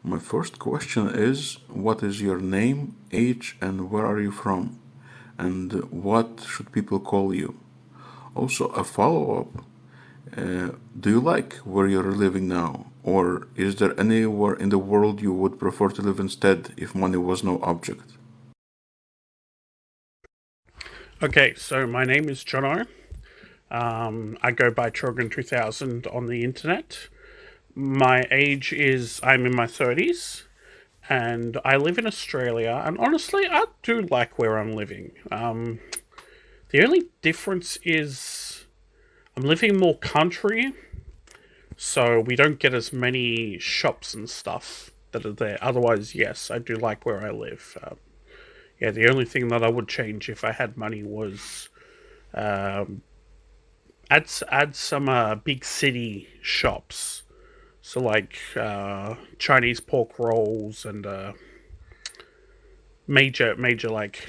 My first question is, what is your name, age, and where are you from? And what should people call you? Also, a follow-up. Do you like where you're living now? Or is there anywhere in the world you would prefer to live instead if money was no object? Okay, so my name is Jono. I go by Trogan 2000 on the internet. My age is, I'm in my 30s, and I live in Australia. And honestly, I do like where I'm living. The only difference is I'm living more country, so we don't get as many shops and stuff that are there. Otherwise, yes, I do like where I live. Yeah, the only thing that I would change if I had money was um, add some big city shops. So like Chinese pork rolls and major like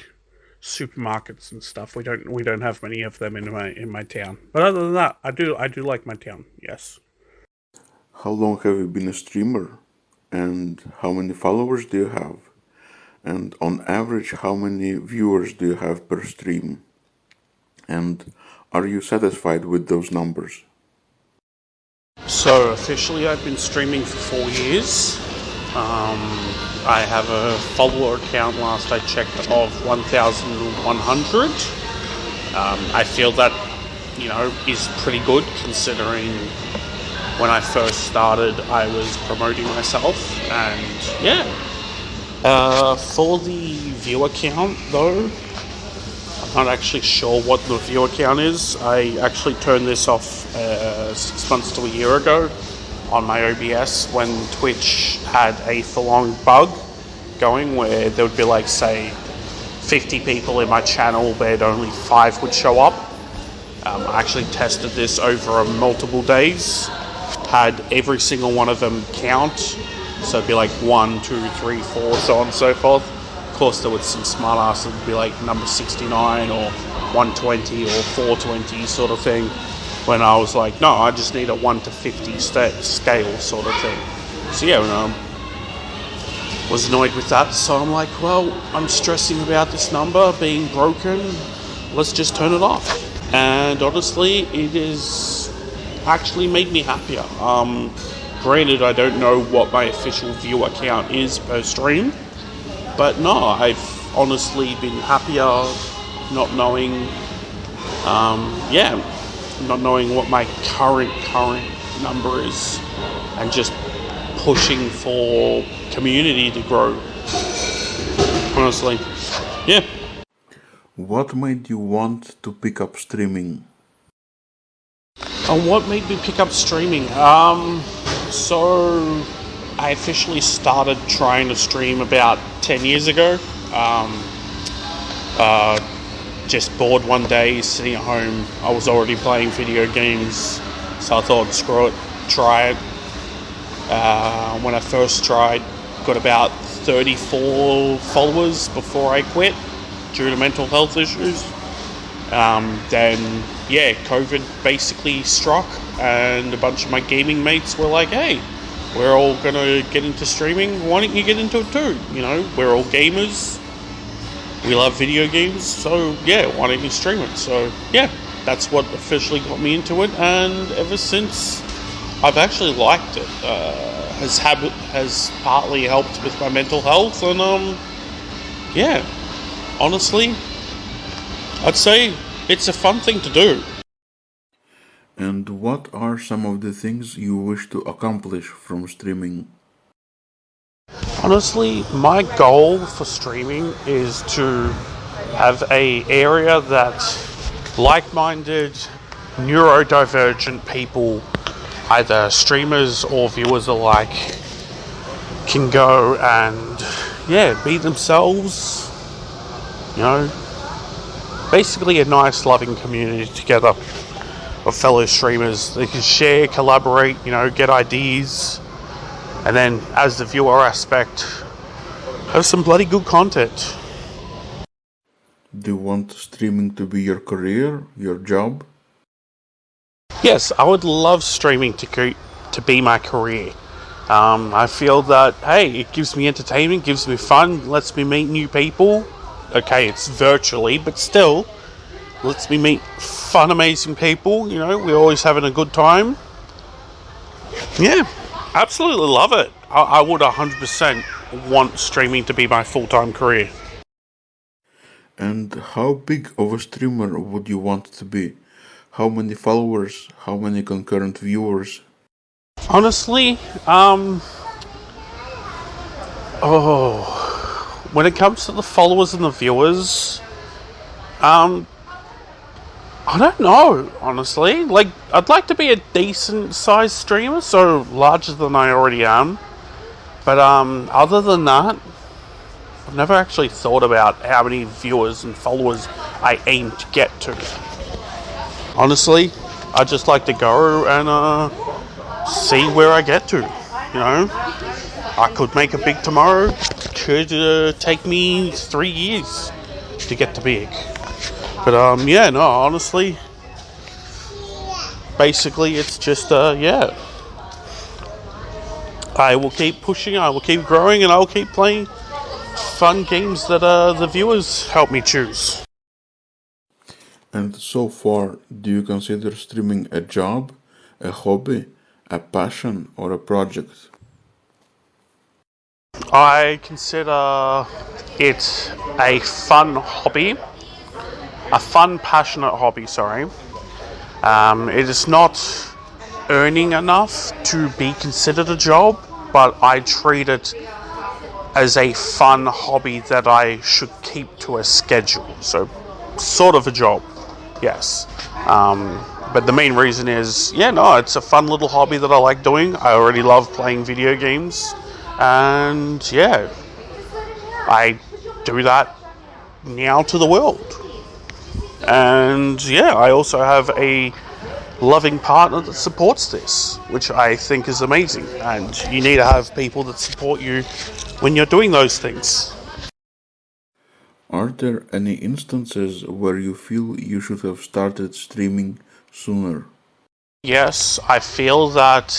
supermarkets and stuff. We don't have many of them in my town. But other than that, I do like my town. Yes. How long have you been a streamer? And how many followers do you have? And on average, how many viewers do you have per stream? And are you satisfied with those numbers? So officially, I've been streaming for 4 years. I have a follower count last I checked of 1,100. I feel that is pretty good considering when I first started I was promoting myself, and yeah. For the viewer count though, I'm not actually sure what the viewer count is. I actually turned this off 6 months to a year ago on my OBS when Twitch had a full-on bug going where there would be like, say, 50 people in my channel, but only 5 would show up. I actually tested this over multiple days, had every single one of them count, so it'd be like 1, 2, 3, 4, so on and so forth. Of course, there was some smart ass that would be like number 69 or 120 or 420 sort of thing, when I was like, no, I just need a 1 to 50 scale sort of thing. So yeah, was annoyed with that, so I'm like, well, I'm stressing about this number being broken, let's just turn it off. And honestly, it has actually made me happier. Granted, I don't know what my official viewer count is per stream, but no, I've honestly been happier not knowing, not knowing what my current number is, and just pushing for community to grow. Honestly, yeah. What made you want to pick up streaming? What made me pick up streaming? So I officially started trying to stream about 10 years ago. Just bored one day, sitting at home. I was already playing video games, so I thought, screw it, try it. When I first tried, got about 34 followers before I quit due to mental health issues. Then, yeah, COVID basically struck, and a bunch of my gaming mates were like, hey, we're all gonna get into streaming, why don't you get into it too? We're all gamers, we love video games, so yeah, why don't you stream it? So yeah, that's what officially got me into it, and ever since I've actually liked it. Has partly helped with my mental health, and yeah, honestly, I'd say it's a fun thing to do. And what are some of the things you wish to accomplish from streaming? Honestly, my goal for streaming is to have a area that like-minded, neurodivergent people, either streamers or viewers alike, can go and, yeah, be themselves, basically a nice, loving community together of fellow streamers. They can share, collaborate, get ideas, and then as the viewer aspect, have some bloody good content. Do you want streaming to be your career, your job? Yes, I would love streaming to be my career. I feel that, hey, it gives me entertainment, gives me fun, lets me meet new people. Okay, it's virtually, but still, lets me meet fun, amazing people. You know, we're always having a good time. Yeah, absolutely love it. I would 100% want streaming to be my full-time career. And how big of a streamer would you want to be? How many followers? How many concurrent viewers? Honestly, when it comes to the followers and the viewers, I don't know, honestly. Like, I'd like to be a decent sized streamer, so larger than I already am. But other than that, I've never actually thought about how many viewers and followers I aim to get to. Honestly, I just like to go and see where I get to. You know, I could make it big tomorrow. Could take me 3 years to get to big. But yeah, no, honestly, basically it's just yeah. I will keep pushing, I will keep growing, and I will keep playing fun games that the viewers help me choose. And so far, do you consider streaming a job, a hobby, a passion, or a project? I consider it a fun hobby, a fun, passionate hobby, sorry. It is not earning enough to be considered a job, but I treat it as a fun hobby that I should keep to a schedule. So, sort of a job, yes. But the main reason is, yeah, no, it's a fun little hobby that I like doing. I already love playing video games, and yeah, I do that now to the world. And yeah, I also have a loving partner that supports this, which I think is amazing. And you need to have people that support you when you're doing those things. Are there any instances where you feel you should have started streaming sooner? Yes, I feel that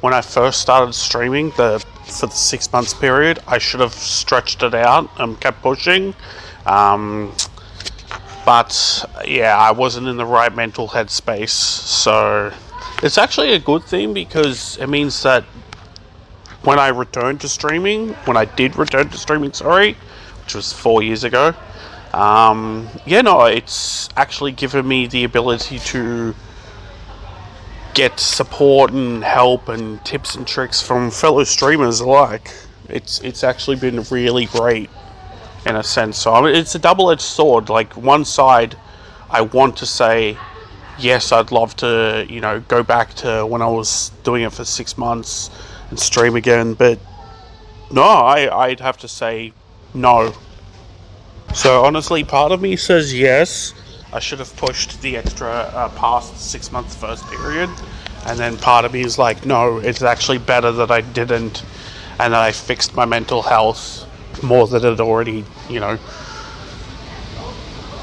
when I first started streaming, for the 6 months period, I should have stretched it out and kept pushing. But yeah, I wasn't in the right mental headspace. So it's actually a good thing because it means that when I did return to streaming, sorry, which was 4 years ago, yeah, no, it's actually given me the ability to get support and help and tips and tricks from fellow streamers alike. It's actually been really great in a sense. So it's a double-edged sword. Like, one side, I want to say, yes, I'd love to, go back to when I was doing it for 6 months and stream again, but no, I'd have to say no. So honestly, part of me says yes, I should have pushed the extra past the 6 months first period, and then part of me is like, no, it's actually better that I didn't, and that I fixed my mental health more than it already,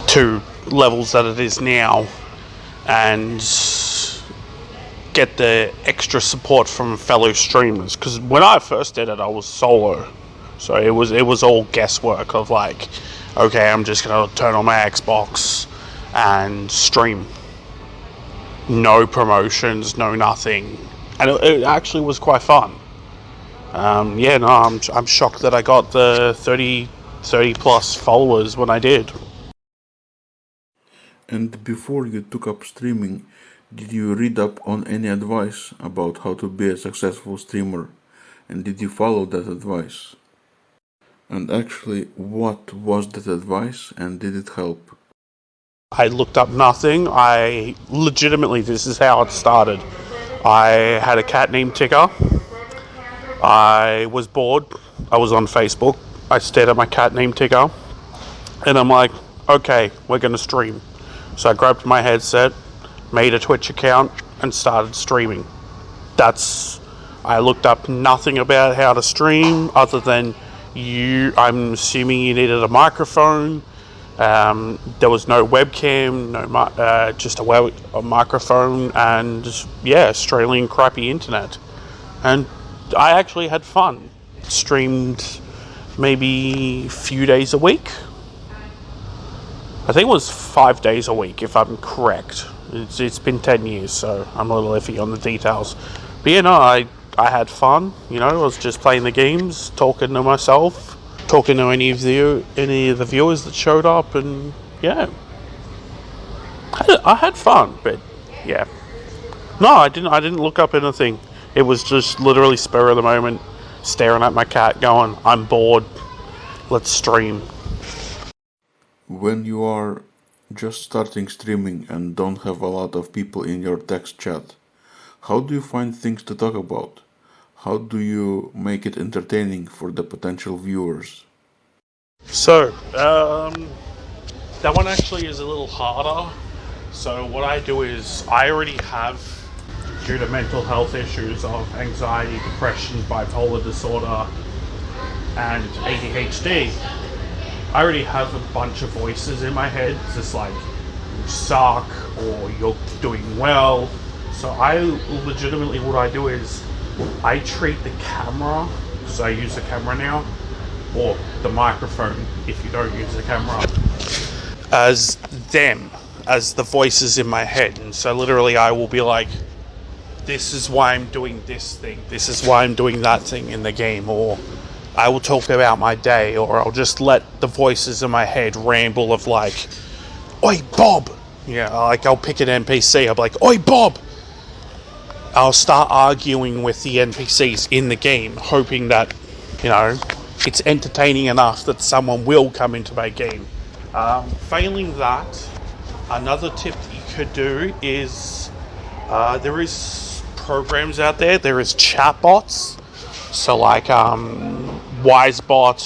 to levels that it is now, and get the extra support from fellow streamers. Because when I first did it, I was solo, so it was all guesswork of like, okay, I'm just gonna turn on my Xbox and stream, no promotions, no nothing, and it actually was quite fun. Yeah, no, I'm shocked that I got the 30 plus followers when I did. And before you took up streaming, did you read up on any advice about how to be a successful streamer? And did you follow that advice? And actually, what was that advice and did it help? I looked up nothing. This is how it started. I had a cat named Ticker. I was bored. I was on Facebook. I stared at my cat named Tigger, and I'm like, okay, we're gonna stream. So I grabbed my headset, made a Twitch account, and started streaming. I looked up nothing about how to stream other than I'm assuming you needed a microphone. There was no webcam, just a microphone, and yeah, Australian crappy internet. And I actually had fun. Streamed maybe a few days a week. I think it was 5 days a week, if I'm correct. It's been 10 years, so I'm a little iffy on the details. But yeah, no, I had fun. You know, I was just playing the games, talking to myself, talking to any of the viewers that showed up, and yeah, I had fun. But yeah, no, I didn't look up anything. It was just literally spur of the moment, staring at my cat, going, "I'm bored. Let's stream." When you are just starting streaming and don't have a lot of people in your text chat, how do you find things to talk about? How do you make it entertaining for the potential viewers? So, that one actually is a little harder. So what I do is, I already have, due to mental health issues of anxiety, depression, bipolar disorder, and ADHD, I already have a bunch of voices in my head, just like, you suck, or you're doing well. So I legitimately, what I do is, I treat the camera, because I use the camera now, or the microphone, if you don't use the camera, as them, as the voices in my head. And so literally I will be like, this is why I'm doing this thing, this is why I'm doing that thing in the game, or I will talk about my day, or I'll just let the voices in my head ramble of like, "Oi, Bob!" Yeah, like I'll pick an NPC, I'll be like, "Oi, Bob!" I'll start arguing with the NPCs in the game, hoping that, you know, it's entertaining enough that someone will come into my game. Failing that, another tip that you could do is, there is programs out there, there is chatbots. So like Wisebot,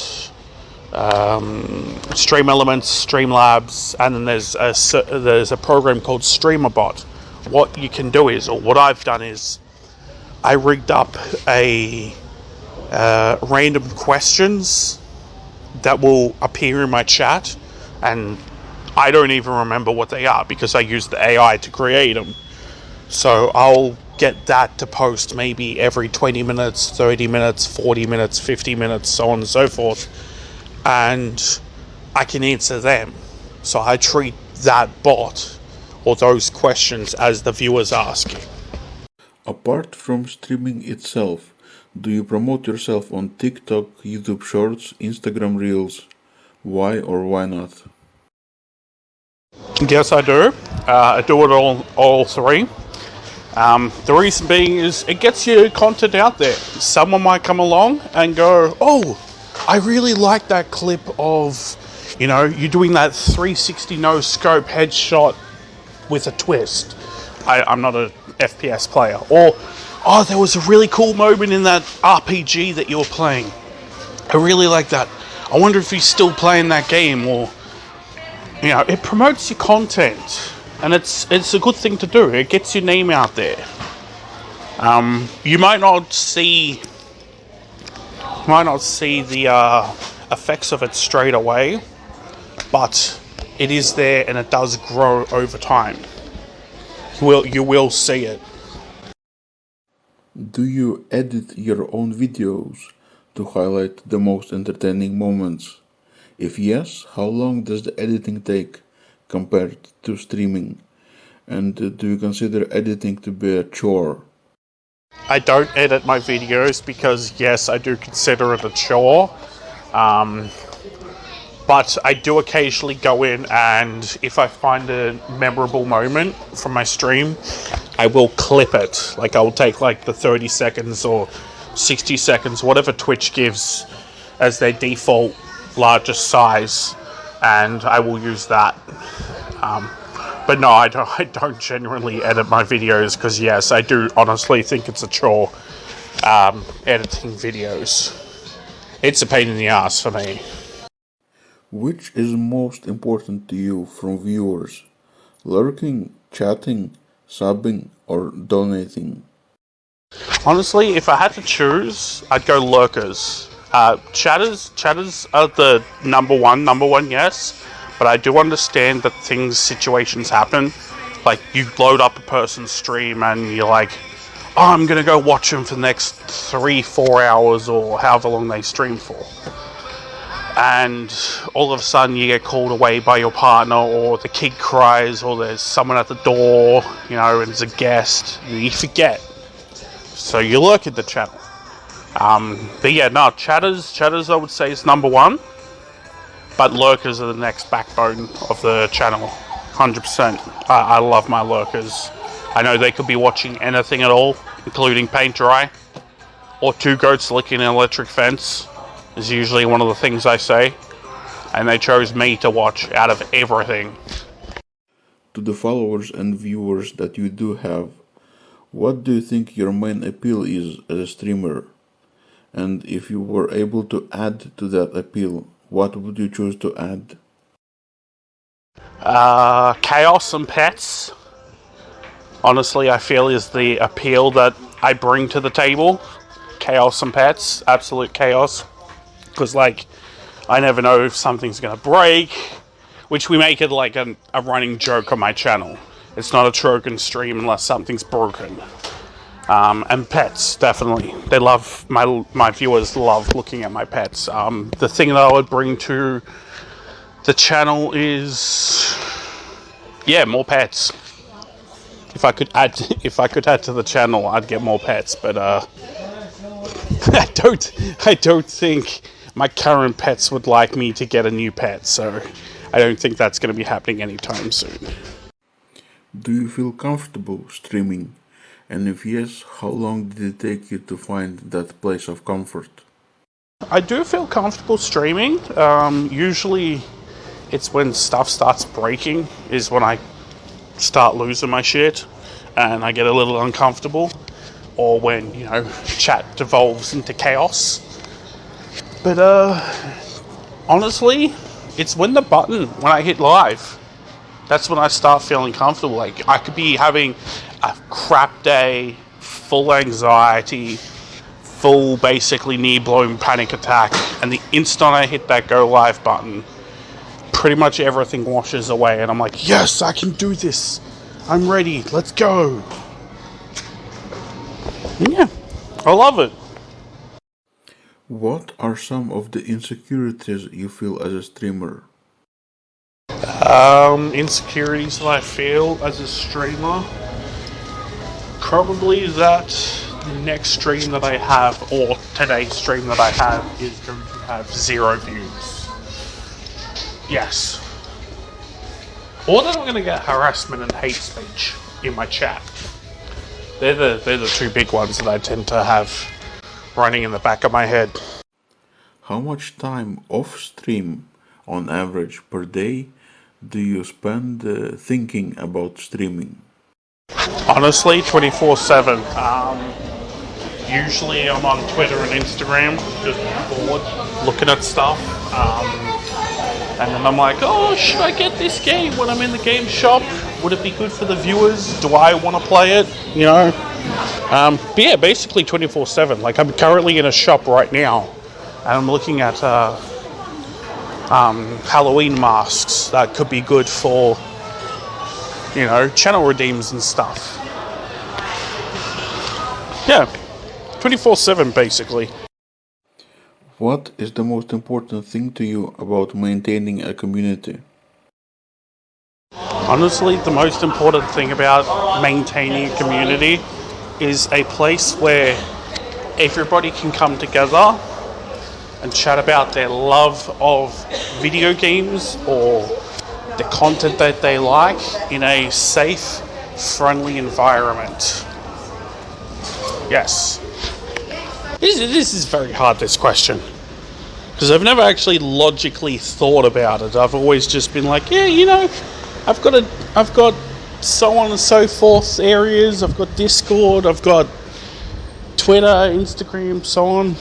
Stream Elements, Streamlabs, and then there's a program called StreamerBot. What you can do is, or what I've done is, I rigged up a random questions that will appear in my chat, and I don't even remember what they are because I used the AI to create them. So I'll get that to post maybe every 20 minutes, 30 minutes, 40 minutes, 50 minutes, so on and so forth. And I can answer them. So I treat that bot or those questions as the viewers asking. Apart from streaming itself, do you promote yourself on TikTok, YouTube Shorts, Instagram Reels? Why or why not? Yes, I do. I do it all three. The reason being is it gets your content out there. Someone might come along and go, "Oh, I really like that clip of, you know, you doing that 360 no scope headshot with a twist." I'm not a FPS player. Or, "Oh, there was a really cool moment in that RPG that you were playing. I really like that. I wonder if he's still playing that game." Or, you know, it promotes your content. And it's a good thing to do. It gets your name out there. You might not see the effects of it straight away, but it is there and it does grow over time. You will see it. Do you edit your own videos to highlight the most entertaining moments? If yes, how long does the editing take compared to streaming? And do you consider editing to be a chore? I don't edit my videos because, yes, I do consider it a chore. But I do occasionally go in, and if I find a memorable moment from my stream, I will clip it. Like, I will take like the 30 seconds or 60 seconds, whatever Twitch gives as their default largest size, and I will use that. But no, I don't genuinely edit my videos because, yes, I do honestly think it's a chore, editing videos. It's a pain in the ass for me. Which is most important to you from viewers? Lurking, chatting, subbing, or donating? Honestly, if I had to choose, I'd go lurkers. Chatters are the number one, yes. But I do understand that situations happen. Like, you load up a person's stream and you're like, I'm going to go watch them for the next 3-4 hours or however long they stream for. And all of a sudden you get called away by your partner, or the kid cries, or there's someone at the door, you know, and there's a guest, and you forget. So you lurk at the channel. But yeah, no, chatters I would say is number one. But lurkers are the next backbone of the channel, 100%. I love my lurkers. I know they could be watching anything at all, including paint dry, or two goats licking an electric fence, is usually one of the things I say. And they chose me to watch out of everything. To the followers and viewers that you do have, what do you think your main appeal is as a streamer? And if you were able to add to that appeal, what would you choose to add? Chaos and pets, honestly, I feel is the appeal that I bring to the table. Chaos and pets, absolute chaos. Because, like, I never know if something's going to break, which we make it like a running joke on my channel. It's not a Trogan stream unless something's broken. And pets, definitely. They love, my viewers love looking at my pets. The thing that I would bring to the channel is, yeah, more pets. If I could add to the channel, I'd get more pets. But I don't think my current pets would like me to get a new pet. So I don't think that's going to be happening anytime soon. Do you feel comfortable streaming? And if yes, how long did it take you to find that place of comfort? I do feel comfortable streaming. Usually it's when stuff starts breaking is when I start losing my shit and I get a little uncomfortable, or when, you know, chat devolves into chaos. But honestly, it's when I hit live, that's when I start feeling comfortable. Like, I could be having a crap day, full anxiety, full basically knee-blown panic attack, and the instant I hit that go live button, pretty much everything washes away and I'm like, yes, I can do this. I'm ready. Let's go. Yeah, I love it. What are some of the insecurities you feel as a streamer? Insecurities that I feel as a streamer, probably that the next stream that I have, or today's stream that I have, is going to have 0 views. Yes. Or that I'm going to get harassment and hate speech in my chat. They're the two big ones that I tend to have running in the back of my head. How much time off stream, on average per day, do you spend thinking about streaming? Honestly, 24/7. Usually I'm on Twitter and Instagram, just bored, looking at stuff. And then I'm like, oh, should I get this game when I'm in the game shop? Would it be good for the viewers? Do I want to play it? You know? But yeah, basically 24/7. Like, I'm currently in a shop right now, and I'm looking at Halloween masks that could be good for, you know, channel redeems and stuff. Yeah, 24/7 basically. What is the most important thing to you about maintaining a community? Honestly, the most important thing about maintaining a community is a place where everybody can come together and chat about their love of video games or the content that they like in a safe, friendly environment. Yes. This is very hard, this question, because I've never actually logically thought about it. I've always just been like, yeah, you know, I've got so on and so forth areas. I've got Discord, I've got Twitter, Instagram, so on.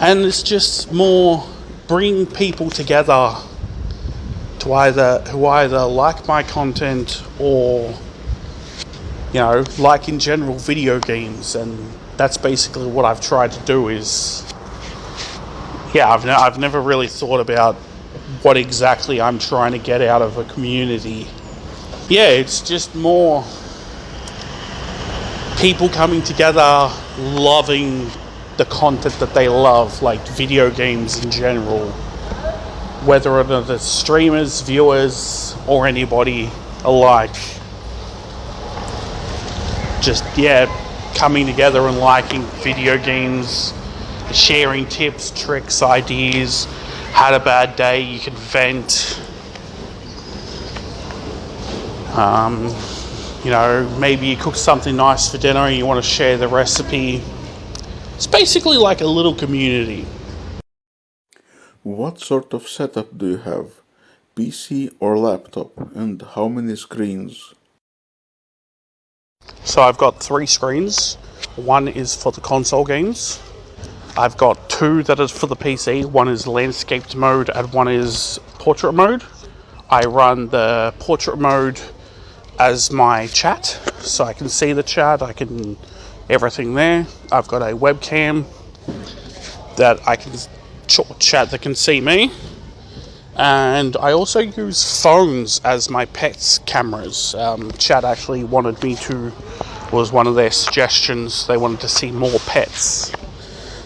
And it's just more bringing people together who either like my content or, you know, like in general video games. And that's basically what I've tried to do is, yeah, I've never really thought about what exactly I'm trying to get out of a community. Yeah, it's just more people coming together, loving the content that they love, like video games in general, whether it are the streamers, viewers, or anybody alike. Just, yeah, coming together and liking video games, sharing tips, tricks, ideas. Had a bad day, you can vent. You know, maybe you cook something nice for dinner and you want to share the recipe. It's basically like a little community. What sort of setup do you have? PC or laptop? And how many screens? So I've got 3 screens. One is for the console games. I've got 2 that is for the PC. One is landscaped mode and one is portrait mode. I run the portrait mode as my chat, so I can see the chat, everything there. I've got a webcam that I can chat that can see me. And I also use phones as my pets' cameras. Chat actually was one of their suggestions. They wanted to see more pets.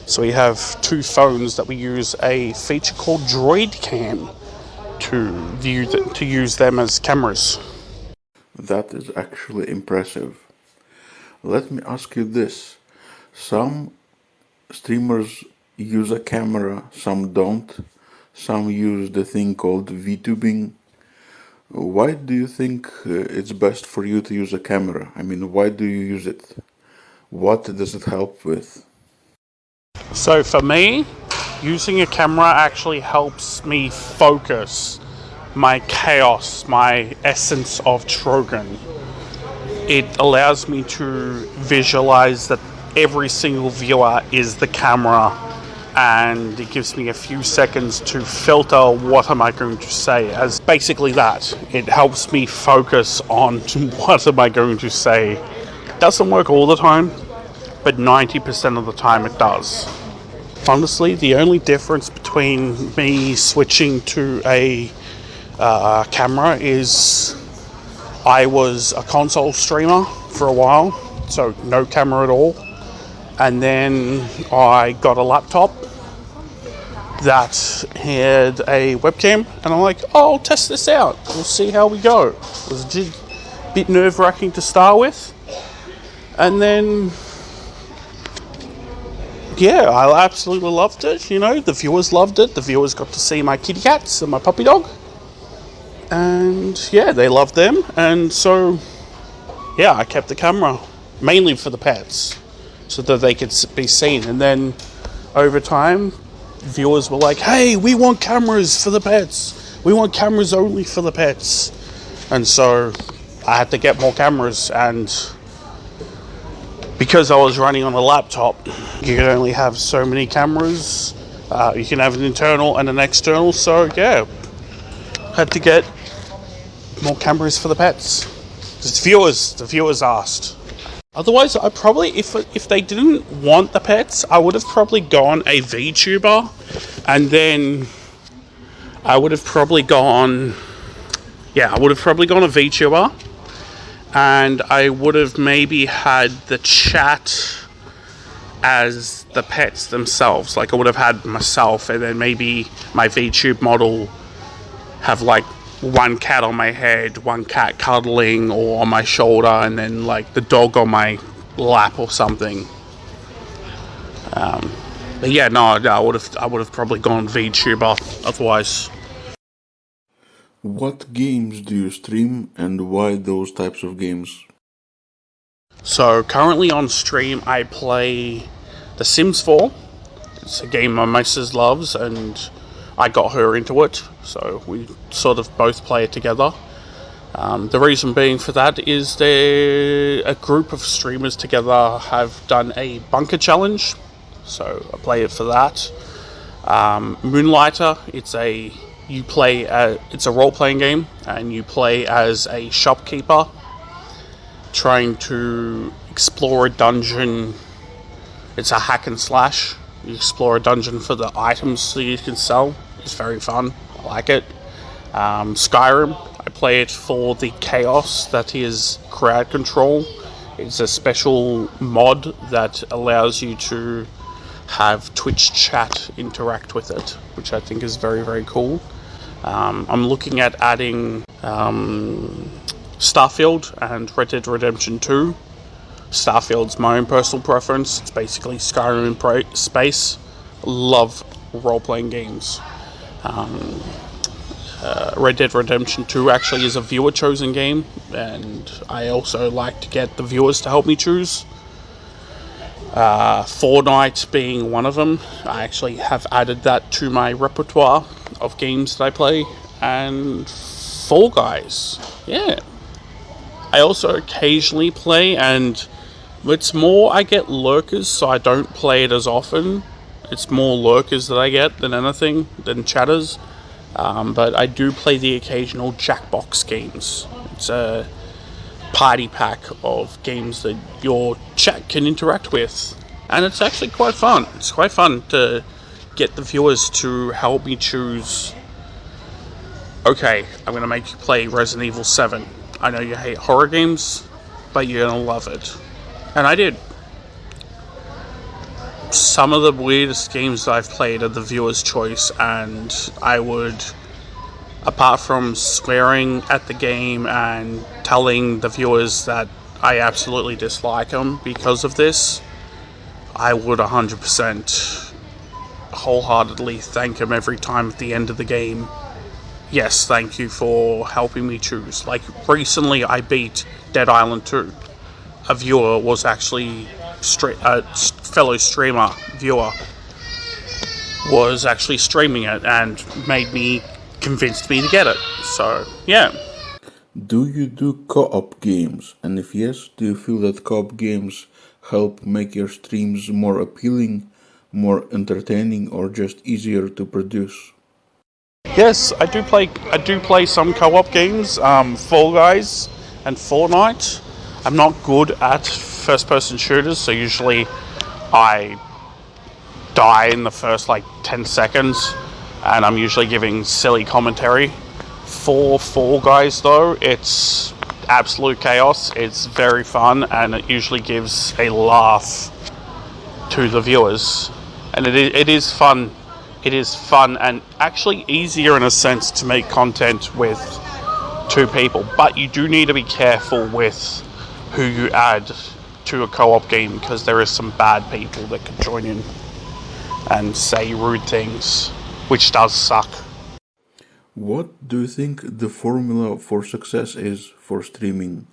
So we have 2 phones that we use a feature called Droid Cam to use them as cameras. That is actually impressive. Let me ask you this. Some streamers use a camera, some don't. Some use the thing called VTubing. Why do you think it's best for you to use a camera? I mean, why do you use it? What does it help with? So for me, using a camera actually helps me focus my chaos, my essence of Trogan. It allows me to visualize that every single viewer is the camera, and it gives me a few seconds to filter what am I going to say, as basically that. It helps me focus on what am I going to say. It doesn't work all the time, but 90% of the time it does. Honestly, the only difference between me switching to a camera is I was a console streamer for a while, so no camera at all. And then I got a laptop that had a webcam, and I'm like, oh, I'll test this out. We'll see how we go. It was a bit nerve-wracking to start with. And then, yeah, I absolutely loved it. You know, the viewers loved it. The viewers got to see my kitty cats and my puppy dog. And yeah, they loved them. And so, yeah, I kept the camera, mainly for the pets, so that they could be seen. And then over time, viewers were like, hey, we want cameras for the pets. We want cameras only for the pets. And so I had to get more cameras, and because I was running on a laptop, you can only have so many cameras. You can have an internal and an external, so yeah, had to get more cameras for the pets. The viewers asked. Otherwise, I probably, if they didn't want the pets, I would have probably gone a VTuber, and then I would have probably gone a VTuber, and I would have maybe had the chat as the pets themselves. Like, I would have had myself, and then maybe my VTube model have like one cat on my head, one cat cuddling or on my shoulder, and then like the dog on my lap or something. But yeah, no, I would have probably gone VTuber otherwise. What games do you stream, and why those types of games? So currently on stream, I play The Sims 4. It's a game my missus loves, and I got her into it, so we sort of both play it together. The reason being for that is a group of streamers together have done a bunker challenge, so I play it for that. Moonlighter, it's a role-playing game, and you play as a shopkeeper trying to explore a dungeon. It's a hack and slash. You explore a dungeon for the items that you can sell. It's very fun. I like it. Skyrim, I play it for the chaos that is crowd control. It's a special mod that allows you to have Twitch chat interact with it, which I think is very, very cool. I'm looking at adding Starfield and Red Dead Redemption 2. Starfield's my own personal preference. It's basically Skyrim in space. Love role-playing games. Red Dead Redemption 2 actually is a viewer-chosen game, and I also like to get the viewers to help me choose. Fortnite being one of them. I actually have added that to my repertoire of games that I play. And Fall Guys. Yeah. I also occasionally play, and it's more I get lurkers, so I don't play it as often. It's more lurkers that I get than anything, than chatters. But I do play the occasional Jackbox games. It's a party pack of games that your chat can interact with. And it's actually quite fun. It's quite fun to get the viewers to help me choose, okay, I'm going to make you play Resident Evil 7. I know you hate horror games, but you're going to love it. And I did. Some of the weirdest games that I've played are the viewer's choice, and I would, apart from swearing at the game and telling the viewers that I absolutely dislike them because of this, I would 100% wholeheartedly thank them every time at the end of the game. Yes, thank you for helping me choose. Like, recently I beat Dead Island 2. A viewer was actually a fellow streamer viewer was actually streaming it and convinced me to get it. So yeah. Do you do co-op games? And if yes, do you feel that co-op games help make your streams more appealing, more entertaining, or just easier to produce? Yes, I do play some co-op games, Fall Guys and Fortnite. I'm not good at first-person shooters, so usually I die in the first 10 seconds, and I'm usually giving silly commentary. For Fall Guys though, it's absolute chaos. It's very fun, and it usually gives a laugh to the viewers. And it is fun. It is fun and actually easier in a sense to make content with two people, but you do need to be careful with who you add to a co-op game, because there is some bad people that could join in and say rude things, which does suck. What do you think the formula for success is for streaming?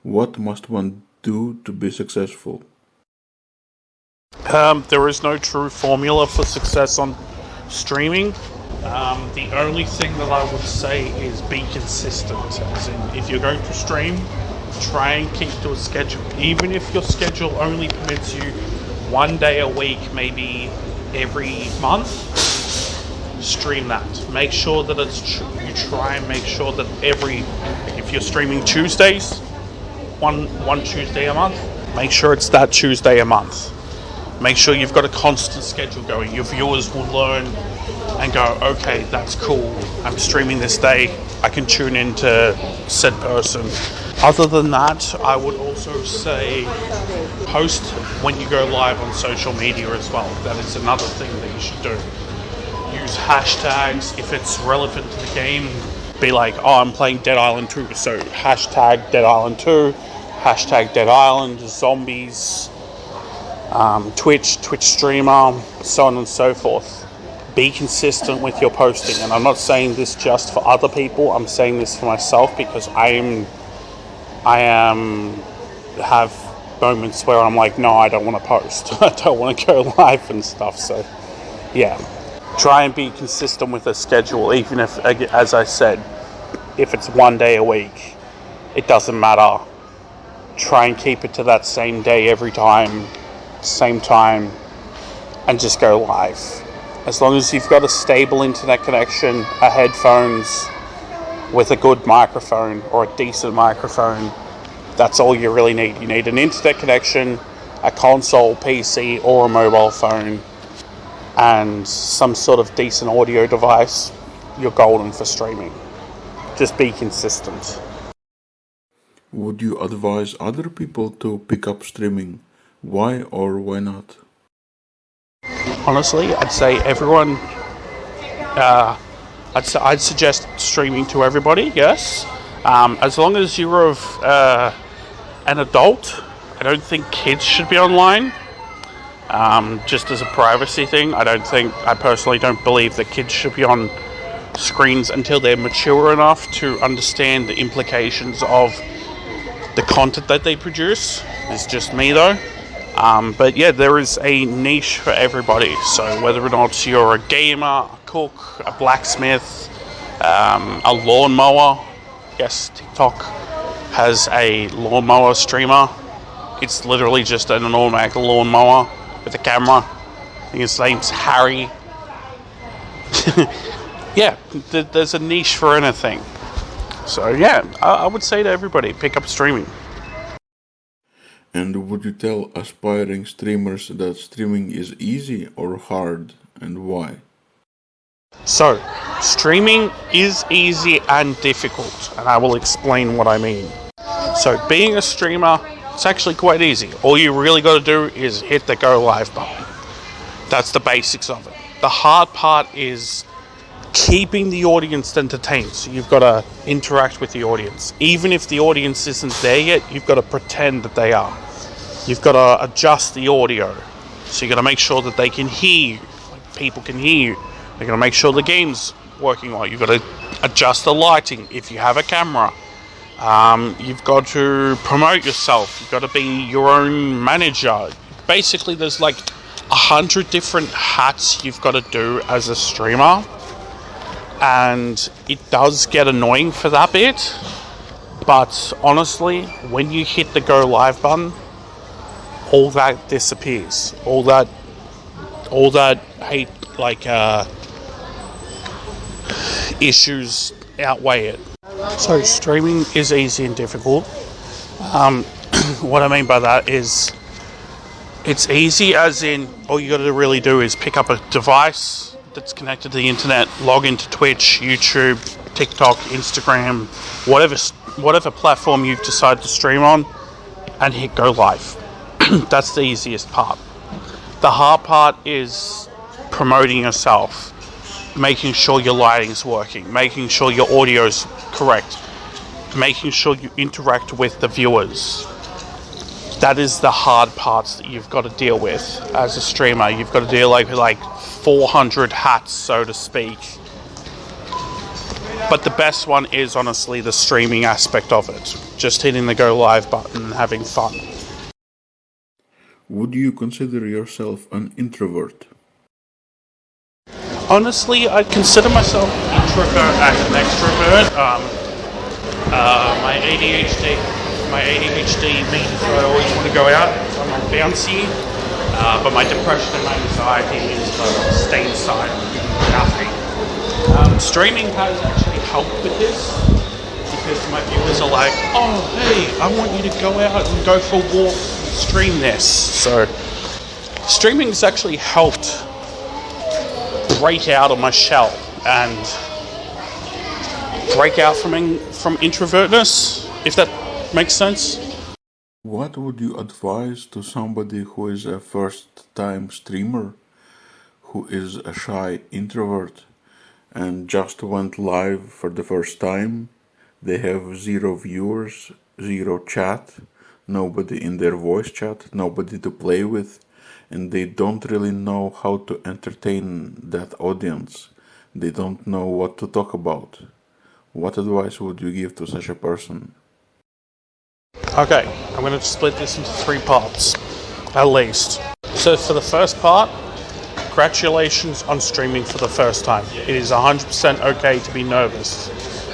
What must one do to be successful? There is no true formula for success on streaming. The only thing that I would say is be consistent. As in, if you're going to stream, try and keep to a schedule. Even if your schedule only permits you one day a week, maybe every month, stream that. Make sure that you try and make sure that if you're streaming Tuesdays, one Tuesday a month, make sure it's that Tuesday a month. Make sure you've got a constant schedule going. Your viewers will learn and go, okay, that's cool. I'm streaming this day. I can tune in to said person. Other than that, I would also say post when you go live on social media as well. That is another thing that you should do. Use hashtags if it's relevant to the game. Be like, oh, I'm playing Dead Island 2, so hashtag Dead Island 2, hashtag Dead Island, zombies, Twitch streamer, so on and so forth. Be consistent with your posting, and I'm not saying this just for other people. I'm saying this for myself because I have moments where I'm like, no, I don't want to post. I don't want to go live and stuff. So, yeah, try and be consistent with a schedule, even if, as I said, if it's one day a week, it doesn't matter. Try and keep it to that same day every time, same time, and just go live. As long as you've got a stable internet connection, a headphones with a good microphone or a decent microphone, that's all you really need. You need an internet connection, a console, PC, or a mobile phone, and some sort of decent audio device. You're golden for streaming. Just be consistent. Would you advise other people to pick up streaming? Why or why not? Honestly, I'd say everyone. I'd suggest streaming to everybody. Yes, as long as you're of an adult. I don't think kids should be online. Just as a privacy thing, I personally don't believe that kids should be on screens until they're mature enough to understand the implications of the content that they produce. It's just me though. But yeah, there is a niche for everybody. So whether or not you're a gamer, a cook, a blacksmith, a lawnmower. Yes, TikTok has a lawnmower streamer. It's literally just an automatic lawnmower with a camera. I think his name's Harry. Yeah, there's a niche for anything. So yeah, I would say to everybody, pick up streaming. And would you tell aspiring streamers that streaming is easy or hard, and why? So, streaming is easy and difficult, and I will explain what I mean. So, being a streamer, it's actually quite easy. All you really got to do is hit the go live button. That's the basics of it. The hard part is keeping the audience entertained. So you've got to interact with the audience. Even if the audience isn't there yet, you've got to pretend that they are. You've got to adjust the audio. So you've got to make sure that they can hear you, like people can hear you. You've got to make sure the game's working well. You've got to adjust the lighting if you have a camera. You've got to promote yourself. You've got to be your own manager. Basically, there's like 100 different hats you've got to do as a streamer. And it does get annoying for that bit. But honestly, when you hit the go live button, all that disappears. All that hate, like, issues outweigh it. So streaming is easy and difficult. What I mean by that is it's easy as in all you got to really do is pick up a device that's connected to the internet, log into Twitch, YouTube, TikTok, Instagram, whatever platform you've decided to stream on, and hit go live. That's the easiest part. The hard part is promoting yourself, making sure your lighting's working, making sure your audio's correct, making sure you interact with the viewers. That is the hard parts that you've got to deal with as a streamer. You've got to deal with like 400 hats, so to speak. But the best one is honestly the streaming aspect of it. Just hitting the go live button and having fun. Would you consider yourself an introvert? Honestly, I'd consider myself an introvert and an extrovert. My ADHD means I always want to go out. I'm like bouncy. But my depression and my anxiety means I stay inside and do nothing. Streaming has actually helped with this because my viewers are like, oh, hey, I want you to go out and go for a walk and stream this. So streaming has actually helped break out of my shell and break out from introvertness, if that makes sense. What would you advise to somebody who is a first-time streamer, who is a shy introvert, and just went live for the first time? They have 0 viewers, 0 chat, nobody in their voice chat, nobody to play with, and they don't really know how to entertain that audience. They don't know what to talk about. What advice would you give to such a person? Okay, I'm going to split this into 3 parts, at least. So for the first part, congratulations on streaming for the first time. It is 100% okay to be nervous.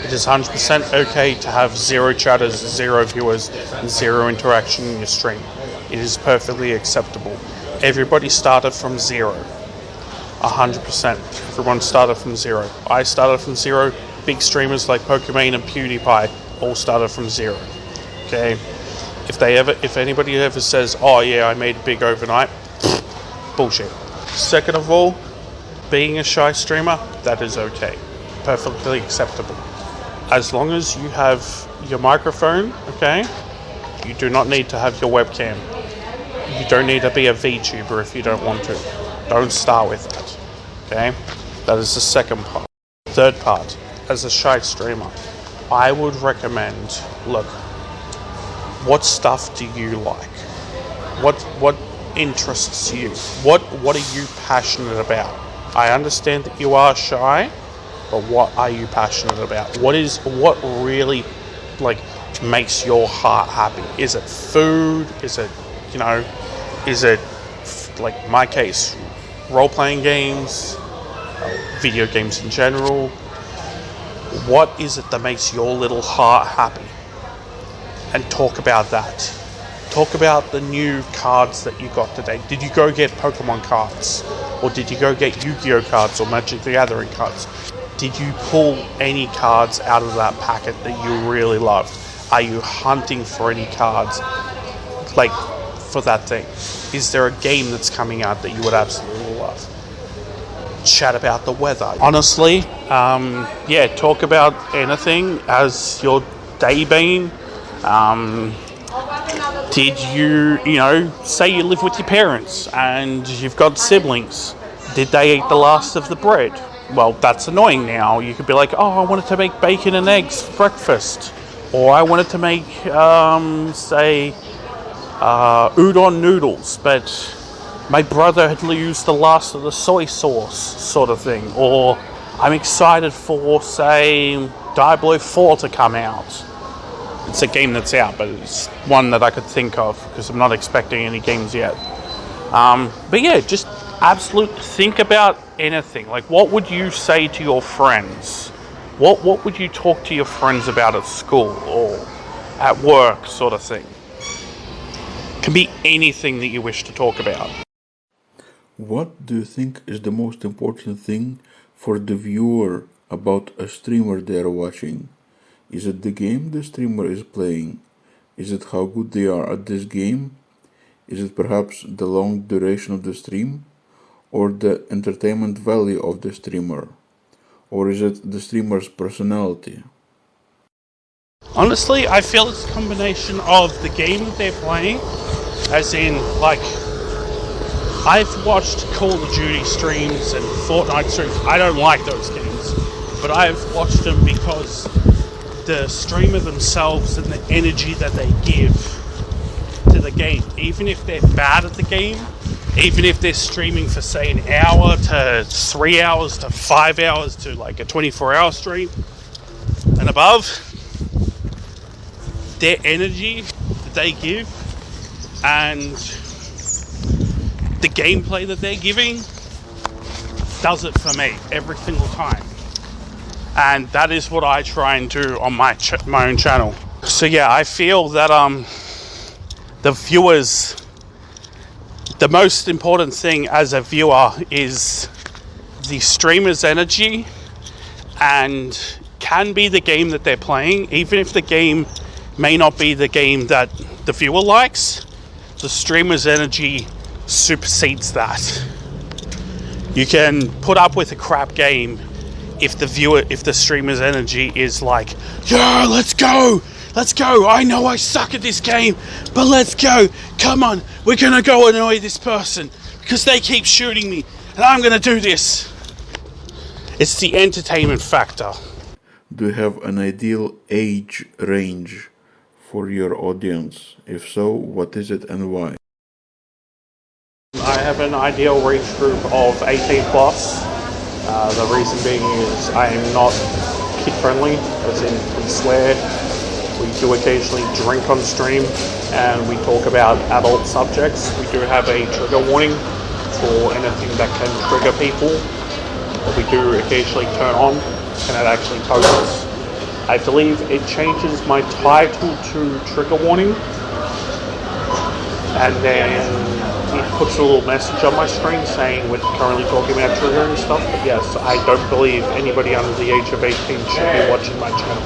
It is 100% okay to have 0 chatters, 0 viewers, and 0 interaction in your stream. It is perfectly acceptable. Everybody started from 0. 100%. Everyone started from 0. I started from 0. Big streamers like Pokemon and PewDiePie all started from 0. Okay, if anybody ever says, oh yeah, I made it big overnight, bullshit. Second of all, being a shy streamer, that is okay. Perfectly acceptable. As long as you have your microphone, okay, you do not need to have your webcam. You don't need to be a VTuber if you don't want to. Don't start with that, okay? That is the second part. Third part, as a shy streamer, I would recommend, look, what stuff do you like? What interests you? What are you passionate about? I understand that you are shy, but what are you passionate about? What really like makes your heart happy? Is it food? Is it, is it like my case, role-playing games, video games in general? What is it that makes your little heart happy? And talk about that. Talk about the new cards that you got today. Did you go get Pokemon cards? Or did you go get Yu-Gi-Oh cards or Magic the Gathering cards? Did you pull any cards out of that packet that you really loved? Are you hunting for any cards like for that thing? Is there a game that's coming out that you would absolutely love? Chat about the weather. Honestly, talk about anything. Has your day been? Did you, say you live with your parents and you've got siblings. Did they eat the last of the bread? Well, that's annoying now. You could be like, oh, I wanted to make bacon and eggs for breakfast. Or I wanted to make, udon noodles, but my brother had used the last of the soy sauce, sort of thing. Or I'm excited for, say, Diablo 4 to come out. It's a game that's out, but it's one that I could think of because I'm not expecting any games yet. But yeah, just absolutely think about anything. Like, what would you say to your friends? What would you talk to your friends about at school or at work, sort of thing? Can be anything that you wish to talk about. What do you think is the most important thing for the viewer about a streamer they are watching? Is it the game the streamer is playing? Is it how good they are at this game? Is it perhaps the long duration of the stream? Or the entertainment value of the streamer? Or is it the streamer's personality? Honestly, I feel it's a combination of the game that they're playing, as in, like, I've watched Call of Duty streams and Fortnite streams. I don't like those games, but I've watched them because the streamer themselves and the energy that they give to the game, even if they're bad at the game, even if they're streaming for say an hour to 3 hours to 5 hours to like a 24-hour stream and above, their energy that they give and the gameplay that they're giving does it for me every single time. And that is what I try and do on my own channel. So yeah, I feel that the viewers, the most important thing as a viewer is the streamer's energy, and can be the game that they're playing. Even if the game may not be the game that the viewer likes, the streamer's energy supersedes that. You can put up with a crap game if the streamer's energy is like, yeah, let's go, I know I suck at this game, but let's go, come on, we're gonna go annoy this person because they keep shooting me and I'm gonna do this. It's the entertainment factor. Do you have an ideal age range for your audience? If so, what is it and why? I have an ideal age group of 18 plus. The reason being is I am not kid friendly, as in we swear, we do occasionally drink on stream, and we talk about adult subjects. We do have a trigger warning for anything that can trigger people that we do occasionally turn on, and it actually totals. I believe it changes my title to trigger warning, and then it puts a little message on my screen saying we're currently talking about trigger and stuff. But yes, I don't believe anybody under the age of 18 should be watching my channel.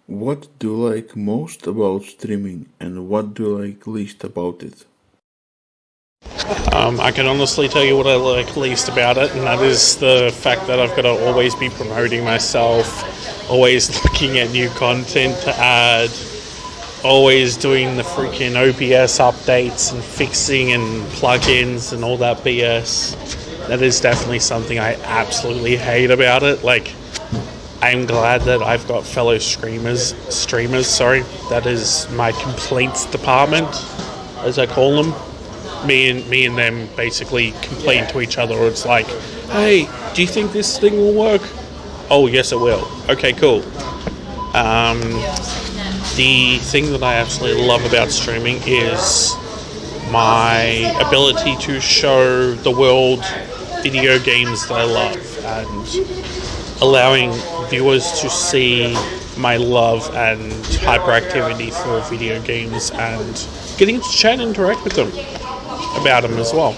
What do you like most about streaming, and what do you like least about it? I can honestly tell you what I like least about it, and that is the fact that I've got to always be promoting myself, always looking at new content to add, always doing the freaking OBS updates and fixing and plugins and all that BS. That is definitely something I absolutely hate about it. Like, I'm glad that I've got fellow streamers, that is my complaints department, as I call them. Me and them basically complain to each other. It's like, hey, do you think this thing will work? Oh, yes, it will. Okay, cool. The thing that I absolutely love about streaming is my ability to show the world video games that I love and allowing viewers to see my love and hyperactivity for video games and getting to chat and interact with them about them as well.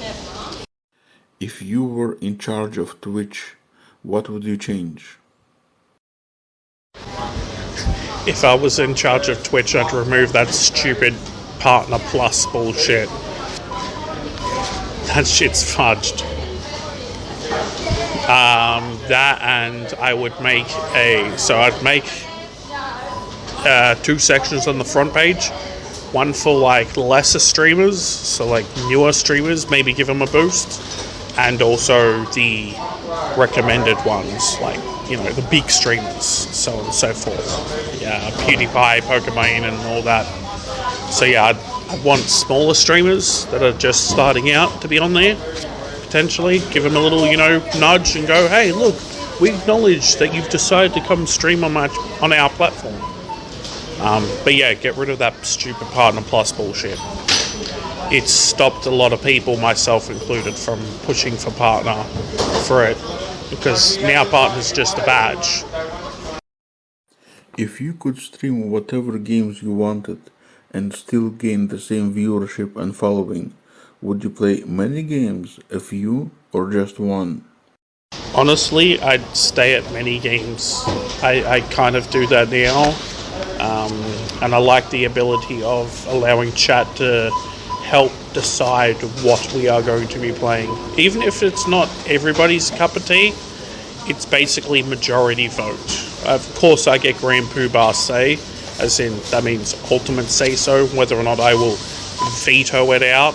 If you were in charge of Twitch, what would you change? If I was in charge of Twitch, I'd remove that stupid Partner Plus bullshit. That shit's fudged. That, and I would make I'd make 2 sections on the front page. One for like lesser streamers, so like newer streamers, maybe give them a boost, and also the recommended ones, like, you know, the big streamers, so on and so forth. Yeah, PewDiePie, Pokemon, and all that. So yeah, I'd want smaller streamers that are just starting out to be on there, potentially. Give them a little, you know, nudge and go, hey, look, we acknowledge that you've decided to come stream on our platform. But yeah, get rid of that stupid Partner Plus bullshit. It's stopped a lot of people, myself included, from pushing for Partner for it, because now Partner's just a badge. If you could stream whatever games you wanted and still gain the same viewership and following, would you play many games, a few, or just one? Honestly, I'd stay at many games. I kind of do that now. And I like the ability of allowing chat to help decide what we are going to be playing. Even if it's not everybody's cup of tea, it's basically majority vote. Of course, I get Grand Poobah say, as in that means ultimate say so, whether or not I will veto it out.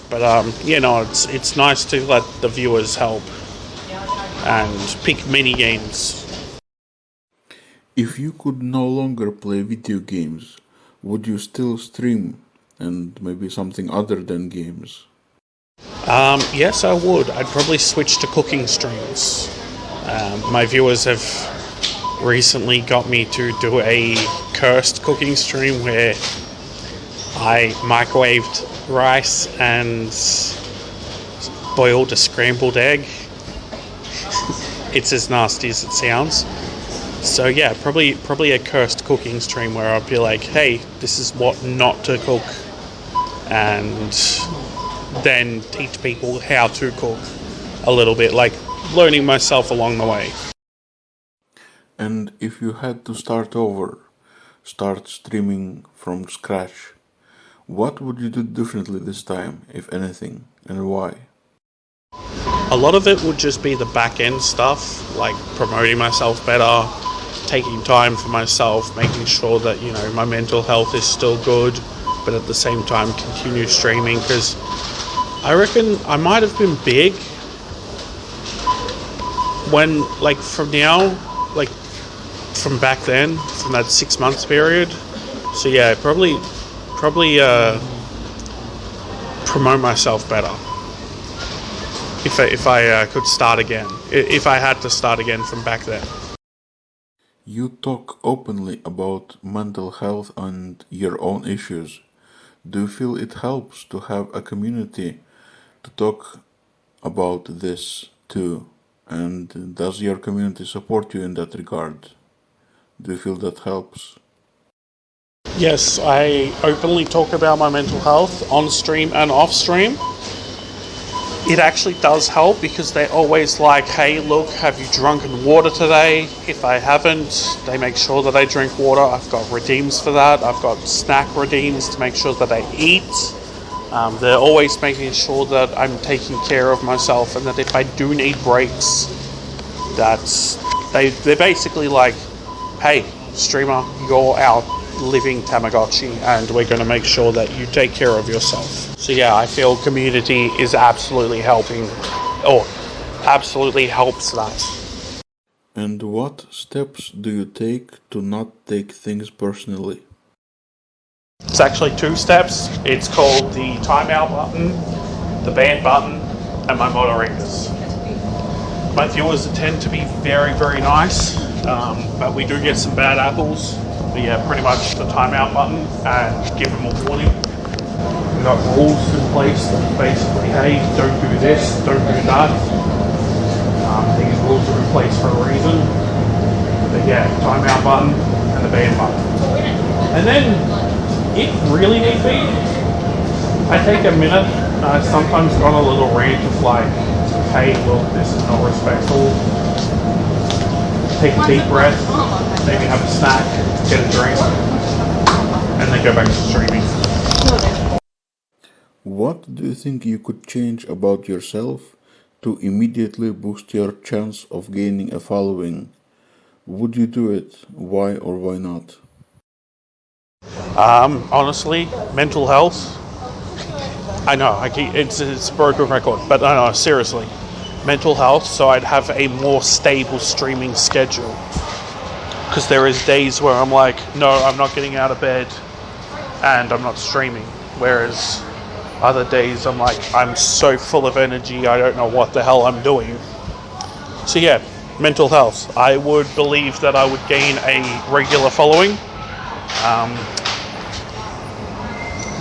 But you know, it's nice to let the viewers help and pick mini games. If you could no longer play video games, would you still stream, and maybe something other than games? Yes, I would. I'd probably switch to cooking streams. My viewers have recently got me to do a cursed cooking stream where I microwaved rice and boiled a scrambled egg. It's as nasty as it sounds. So yeah, probably a cursed cooking stream where I'd be like, hey, this is what not to cook, and then teach people how to cook a little bit, like learning myself along the way. And if you had to start over, start streaming from scratch, what would you do differently this time, if anything, and why? A lot of it would just be the back end stuff, like promoting myself better, taking time for myself, making sure that, you know, my mental health is still good, but at the same time continue streaming, because I reckon I might have been big when, like, from now, like, from back then, from that 6 months period. So yeah, probably promote myself better if I could start again, if I had to start again from back then. You talk openly about mental health and your own issues. Do you feel it helps to have a community to talk about this too? And does your community support you in that regard? Do you feel that helps? Yes, I openly talk about my mental health on stream and off stream. It actually does help, because they're always like, hey, look, have you drunken water today? If I haven't, they make sure that I drink water. I've got redeems for that. I've got snack redeems to make sure that I eat. They're always making sure that I'm taking care of myself, and that if I do need breaks, they're basically like, hey, streamer, you're out living Tamagotchi, and we're going to make sure that you take care of yourself. So yeah, I feel community is absolutely helping, or absolutely helps that. And what steps do you take to not take things personally? It's actually 2 steps. It's called the timeout button, the ban button, and my moderators. My viewers tend to be very, very nice, but we do get some bad apples. But yeah, pretty much the timeout button and give them a warning. We've got rules in place that basically, hey, don't do this, don't do that. These rules are in place for a reason. But yeah, timeout button and the ban button. And then, if really need be, I take a minute. I sometimes go on a little rant of like, hey, look, this is not respectful. Take a deep breath, maybe have a snack, get a drink, and then go back to streaming. What do you think you could change about yourself to immediately boost your chance of gaining a following? Would you do it? Why or why not? Honestly, mental health. I know, it's a broken record, but no, seriously. Mental health, so I'd have a more stable streaming schedule. Because there is days where I'm like, no, I'm not getting out of bed, and I'm not streaming. Whereas other days I'm like, I'm so full of energy, I don't know what the hell I'm doing. So yeah, mental health. I would believe that I would gain a regular following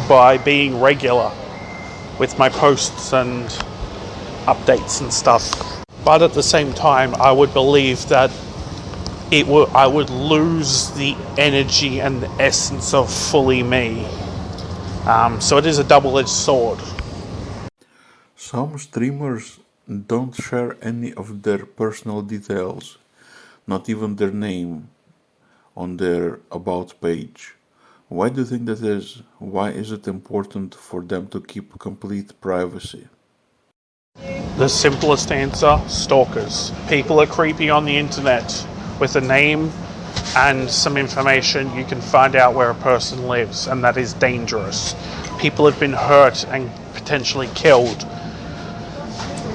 by being regular with my posts and updates and stuff. But at the same time, I would believe that I would lose the energy and the essence of fully me. So it is a double-edged sword. Some streamers don't share any of their personal details, not even their name, on their About page. Why do you think that is? Why is it important for them to keep complete privacy? The simplest answer, stalkers. People are creepy on the internet. With a name and some information, you can find out where a person lives, and that is dangerous. People have been hurt and potentially killed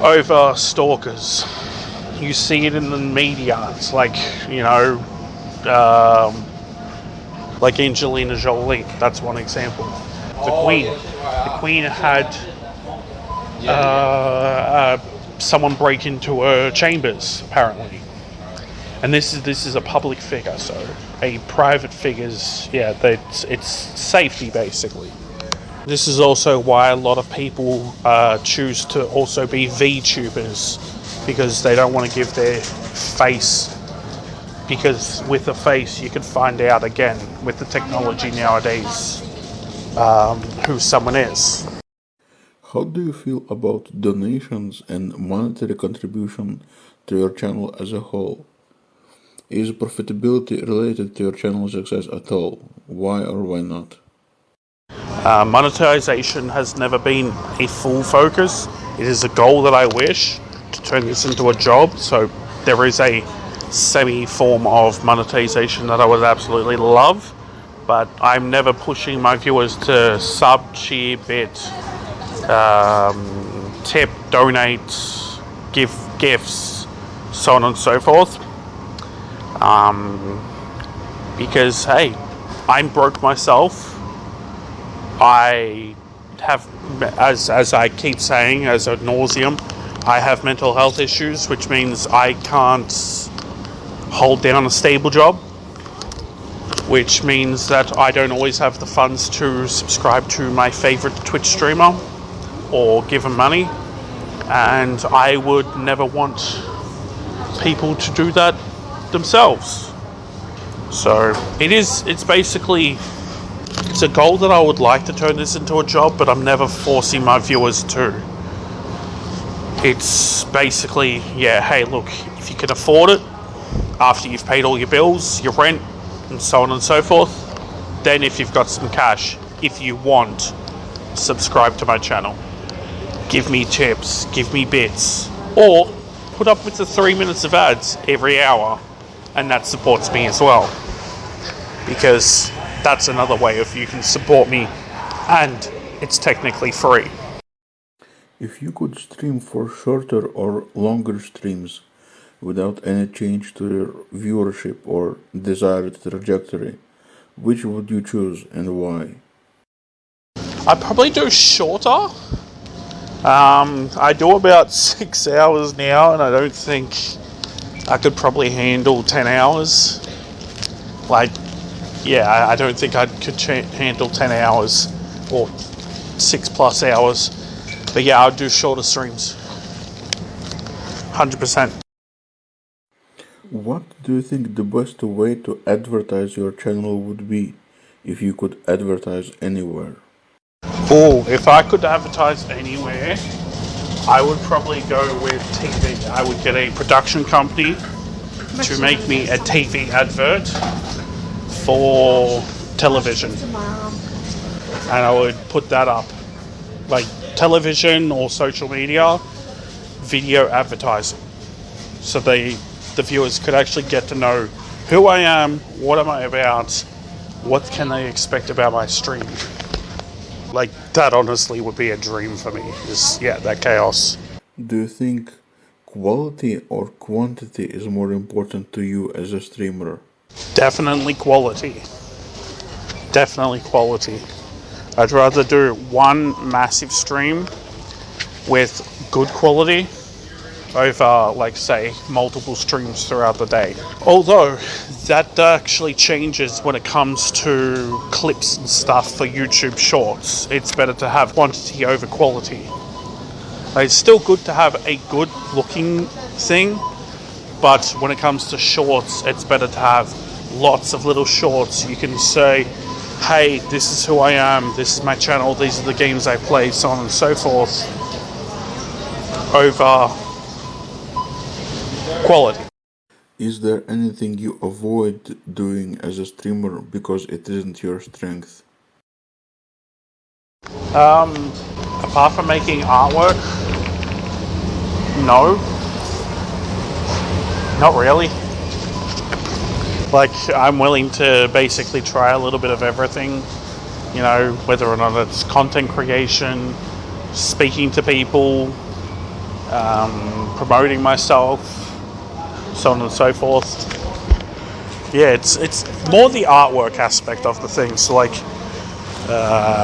over stalkers. You see it in the media. It's like, like Angelina Jolie. That's one example. The Queen had someone break into her chambers, apparently. And this is a public figure, so a private figure's, it's safety, basically. This is also why a lot of people choose to also be VTubers, because they don't want to give their face, because with a face you can find out, again, with the technology nowadays, who someone is. How do you feel about donations and monetary contribution to your channel as a whole? Is profitability related to your channel success at all? Why or why not? Monetization has never been a full focus. It is a goal that I wish to turn this into a job, so there is a semi-form of monetization that I would absolutely love, but I'm never pushing my viewers to sub, cheer, bit, tip, donate, give gifts, so on and so forth. Because, hey, I'm broke myself. I have, as I keep saying, as ad nauseum, I have mental health issues, which means I can't hold down a stable job, which means that I don't always have the funds to subscribe to my favorite Twitch streamer or give them money, and I would never want people to do that themselves. So it's basically, it's a goal that I would like to turn this into a job, but I'm never forcing my viewers to. It's basically, hey, look, if you can afford it, after you've paid all your bills, your rent, and so on and so forth, then if you've got some cash, if you want subscribe to my channel. Give me tips, give me bits, or put up with the 3 minutes of ads every hour, and that supports me as well. Because that's another way of you can support me, and it's technically free. If you could stream for shorter or longer streams without any change to your viewership or desired trajectory, which would you choose and why? I'd probably do shorter. I do about 6 hours now, and I don't think I could probably handle 10 hours. Like, yeah, I don't think I could handle 10 hours or 6+ hours. But yeah, I'd do shorter streams. 100%. What do you think the best way to advertise your channel would be if you could advertise anywhere? Oh, if I could advertise anywhere, I would probably go with TV. I would get a production company to make me a TV advert for television. And I would put that up. Like television or social media, video advertising. So the viewers could actually get to know who I am, what am I about, what can they expect about my stream. Like, that honestly would be a dream for me, that chaos. Do you think quality or quantity is more important to you as a streamer? Definitely quality. Definitely quality. I'd rather do one massive stream with good quality over, like, say, multiple streams throughout the day. Although, that actually changes when it comes to clips and stuff for YouTube Shorts. It's better to have quantity over quality. It's still good to have a good looking thing, but when it comes to shorts, it's better to have lots of little shorts. You can say, hey, this is who I am, this is my channel, these are the games I play, so on and so forth, over quality. Is there anything you avoid doing as a streamer because it isn't your strength? Apart from making artwork, no. Not really. Like, I'm willing to basically try a little bit of everything, you know, whether or not it's content creation, speaking to people, promoting myself, so on and so forth. Yeah, it's more the artwork aspect of the thing. So like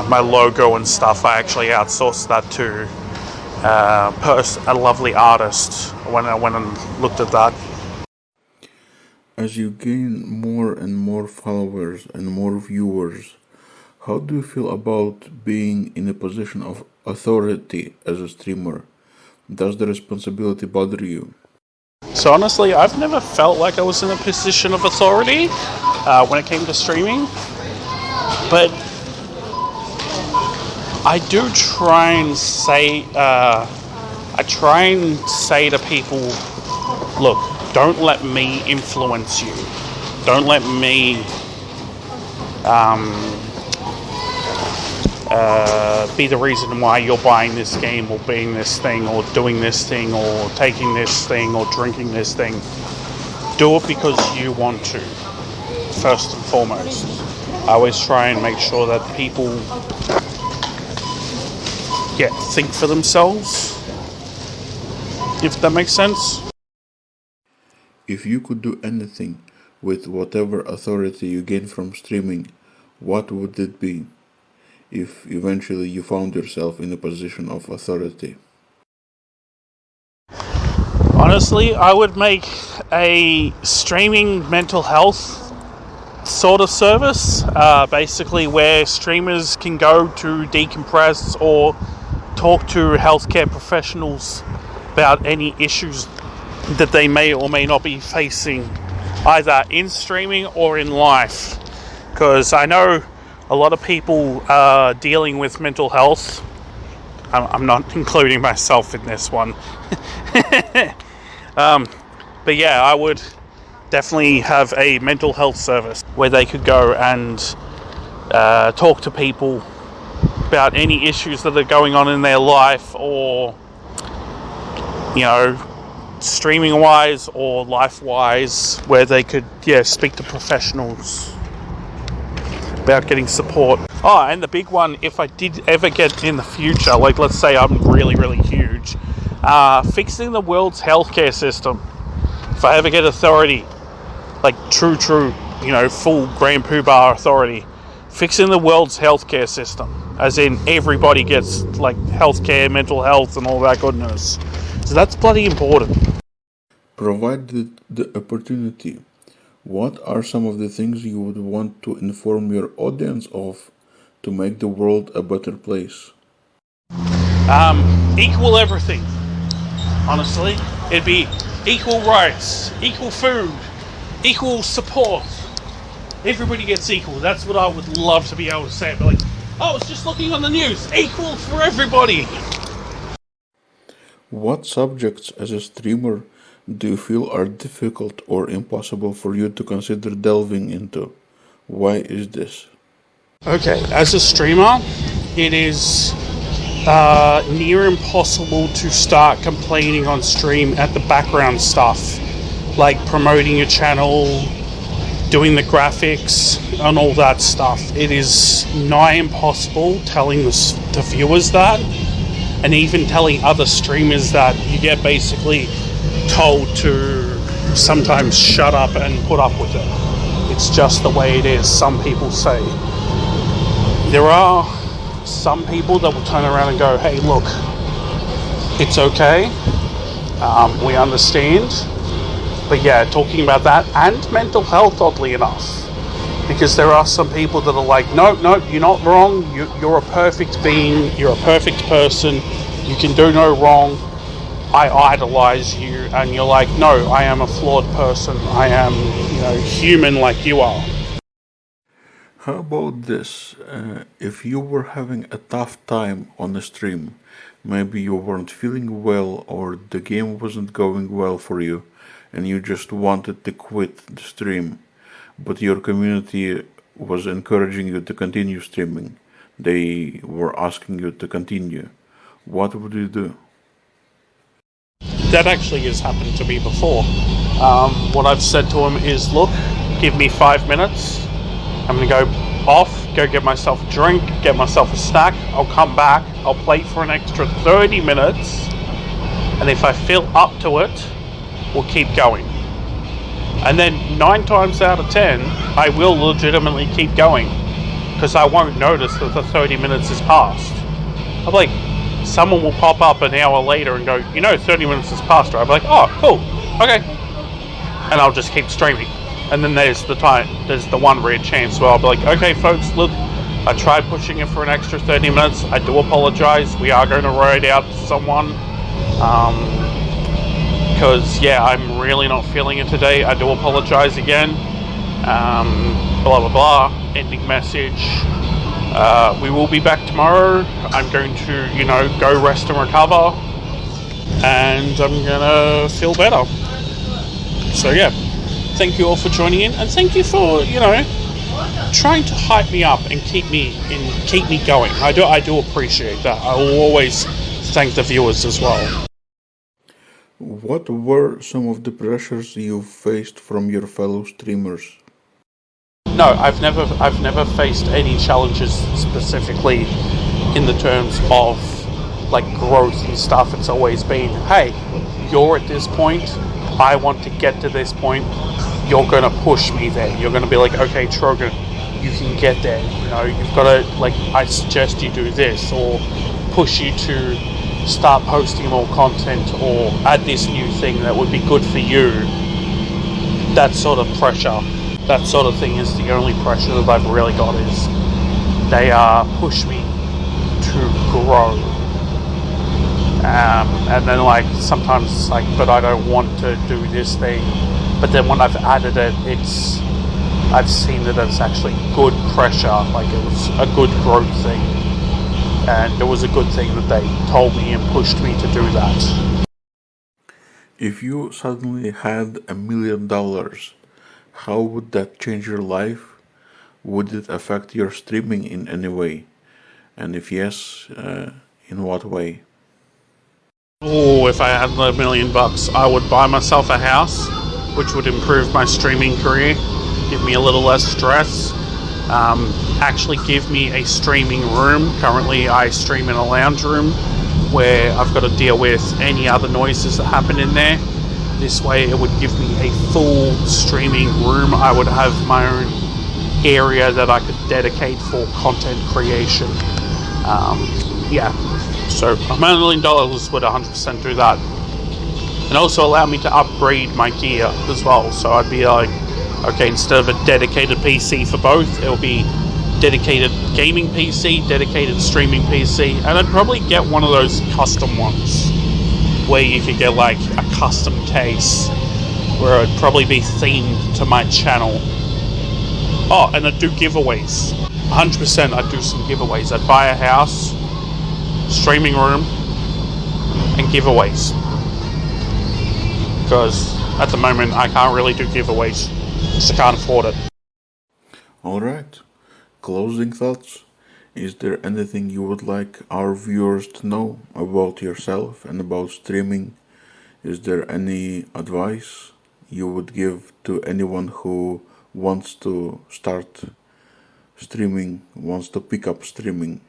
my logo and stuff, I actually outsourced that to a lovely artist when I went and looked at that. As you gain more and more followers and more viewers, how do you feel about being in a position of authority as a streamer? Does the responsibility bother you? So honestly, I've never felt like I was in a position of authority when it came to streaming, but I do try and say, to people, look, don't let me influence you. Don't let me be the reason why you're buying this game or being this thing or doing this thing or taking this thing or drinking this thing. Do it because you want to, first and foremost. I always try and make sure that people think for themselves, if that makes sense. If you could do anything with whatever authority you gain from streaming, what would it be? If eventually you found yourself in a position of authority? Honestly, I would make a streaming mental health sort of service, basically where streamers can go to decompress or talk to healthcare professionals about any issues that they may or may not be facing, either in streaming or in life. Because I know a lot of people are dealing with mental health. I'm not including myself in this one. But yeah, I would definitely have a mental health service where they could go and talk to people about any issues that are going on in their life, or, you know, streaming wise or life wise, where they could speak to professionals about getting support. Oh, and the big one, if I did ever get in the future, like let's say I'm really huge, fixing the world's healthcare system. If I ever get authority, like true, you know, full Grand Poobah authority, fixing the world's healthcare system, as in everybody gets like healthcare, mental health, and all that goodness. So that's bloody important. Provided the opportunity, what are some of the things you would want to inform your audience of to make the world a better place? Equal everything. Honestly, it'd be equal rights, equal food, equal support. Everybody gets equal. That's what I would love to be able to say. But like, I was just looking on the news. Equal for everybody. What subjects as a streamer do you feel are difficult or impossible for you to consider delving into? Why is this? Okay, as a streamer, it is near impossible to start complaining on stream at the background stuff, like promoting your channel, doing the graphics, and all that stuff. It is nigh impossible telling the viewers that, and even telling other streamers that. You get basically told to sometimes shut up and put up with it. It's just the way it is, some people say. There are some people that will turn around and go, hey, look, it's okay, we understand. But yeah, talking about that and mental health, oddly enough, because there are some people that are like, no, you're not wrong, you're a perfect being, you're a perfect person, you can do no wrong, I idolize you, and you're like, no, I am a flawed person, I am, you know, human like you are. How about this? If you were having a tough time on a stream, maybe you weren't feeling well or the game wasn't going well for you and you just wanted to quit the stream, but your community was encouraging you to continue streaming. They were asking you to continue. What would you do? That actually has happened to me before. What I've said to him is, look, give me 5 minutes. I'm going to go off, go get myself a drink, get myself a snack. I'll come back. I'll play for an extra 30 minutes. And if I feel up to it, we'll keep going. And then 9 times out of 10, I will legitimately keep going. Because I won't notice that the 30 minutes has passed. I'm like, someone will pop up an hour later and go, you know, 30 minutes has passed. I'll be like, oh, cool, okay. And I'll just keep streaming. And then there's the one rare chance where I'll be like, okay, folks, look, I tried pushing it for an extra 30 minutes. I do apologize. We are going to ride out someone. Because, yeah, I'm really not feeling it today. I do apologize again. Blah, blah, blah. Ending message. We will be back tomorrow. I'm going to, you know, go rest and recover. And I'm going to feel better. So, yeah. Thank you all for joining in, and thank you for, you know, trying to hype me up and keep me going. I do appreciate that. I will always thank the viewers as well. What were some of the pressures you faced from your fellow streamers? No, I've never faced any challenges specifically in the terms of like growth and stuff. It's always been, hey, you're at this point, I want to get to this point, you're going to push me there. You're going to be like, okay, Trogan, you can get there. You know, you've got to, like, I suggest you do this, or push you to start posting more content, or add this new thing that would be good for you. That sort of pressure, that sort of thing is the only pressure that I've really got, is they push me to grow. And then, like, sometimes it's like, but I don't want to do this thing. But then when I've added it, I've seen that it's actually good pressure, like it was a good growth thing. And it was a good thing that they told me and pushed me to do that. If you suddenly had $1 million, how would that change your life? Would it affect your streaming in any way? And if yes, in what way? Oh, if I had $1,000,000, I would buy myself a house, which would improve my streaming career, give me a little less stress, actually give me a streaming room. Currently, I stream in a lounge room where I've got to deal with any other noises that happen in there. This way, it would give me a full streaming room. I would have my own area that I could dedicate for content creation. Yeah. So $1,000,000 would 100% do that, and also allow me to upgrade my gear as well. So I'd be like, okay, instead of a dedicated PC for both, it'll be dedicated gaming PC, dedicated streaming PC, and I'd probably get one of those custom ones where you could get like a custom case where it'd probably be themed to my channel. Oh, and I'd do giveaways. 100% I'd do some giveaways. I'd buy a house, streaming room, and giveaways, because at the moment I can't really do giveaways, just I can't afford it. Alright, closing thoughts. Is there anything you would like our viewers to know about yourself and about streaming? Is there any advice you would give to anyone who wants to start streaming, wants to pick up streaming?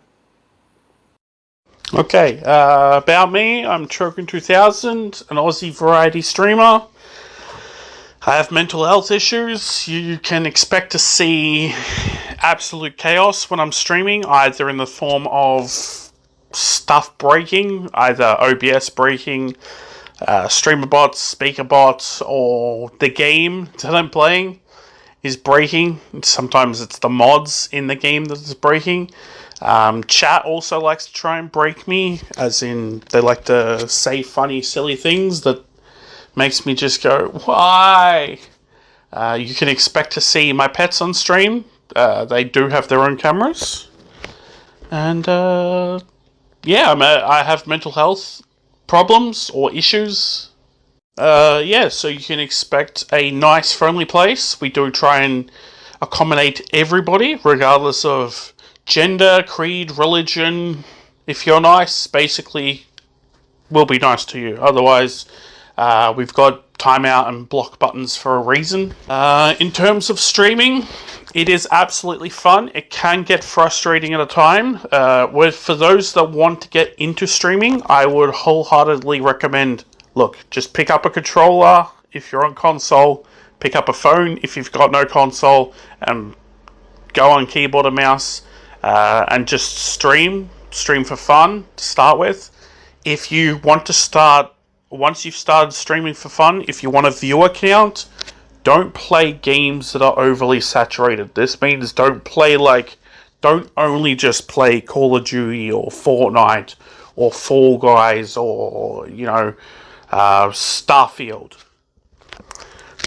Okay, about me, I'm Trogan 2000, an Aussie variety streamer. I have mental health issues. You can expect to see absolute chaos when I'm streaming, either in the form of stuff breaking, either OBS breaking, streamer bots, speaker bots, or the game that I'm playing is breaking. Sometimes it's the mods in the game that is breaking. Chat also likes to try and break me, as in they like to say funny, silly things that makes me just go, why? You can expect to see my pets on stream. They do have their own cameras. And, yeah, I have mental health problems or issues. Yeah, so you can expect a nice, friendly place. We do try and accommodate everybody, regardless of gender, creed, religion. If you're nice, basically, we'll be nice to you. Otherwise, we've got timeout and block buttons for a reason. In terms of streaming, it is absolutely fun. It can get frustrating at a time. For those that want to get into streaming, I would wholeheartedly recommend, look, just pick up a controller if you're on console, pick up a phone if you've got no console, and go on keyboard and mouse, and just stream for fun to start with. If you want to start, once you've started streaming for fun, if you want a viewer count, don't play games that are overly saturated. This means don't only just play Call of Duty or Fortnite or Fall Guys or, Starfield.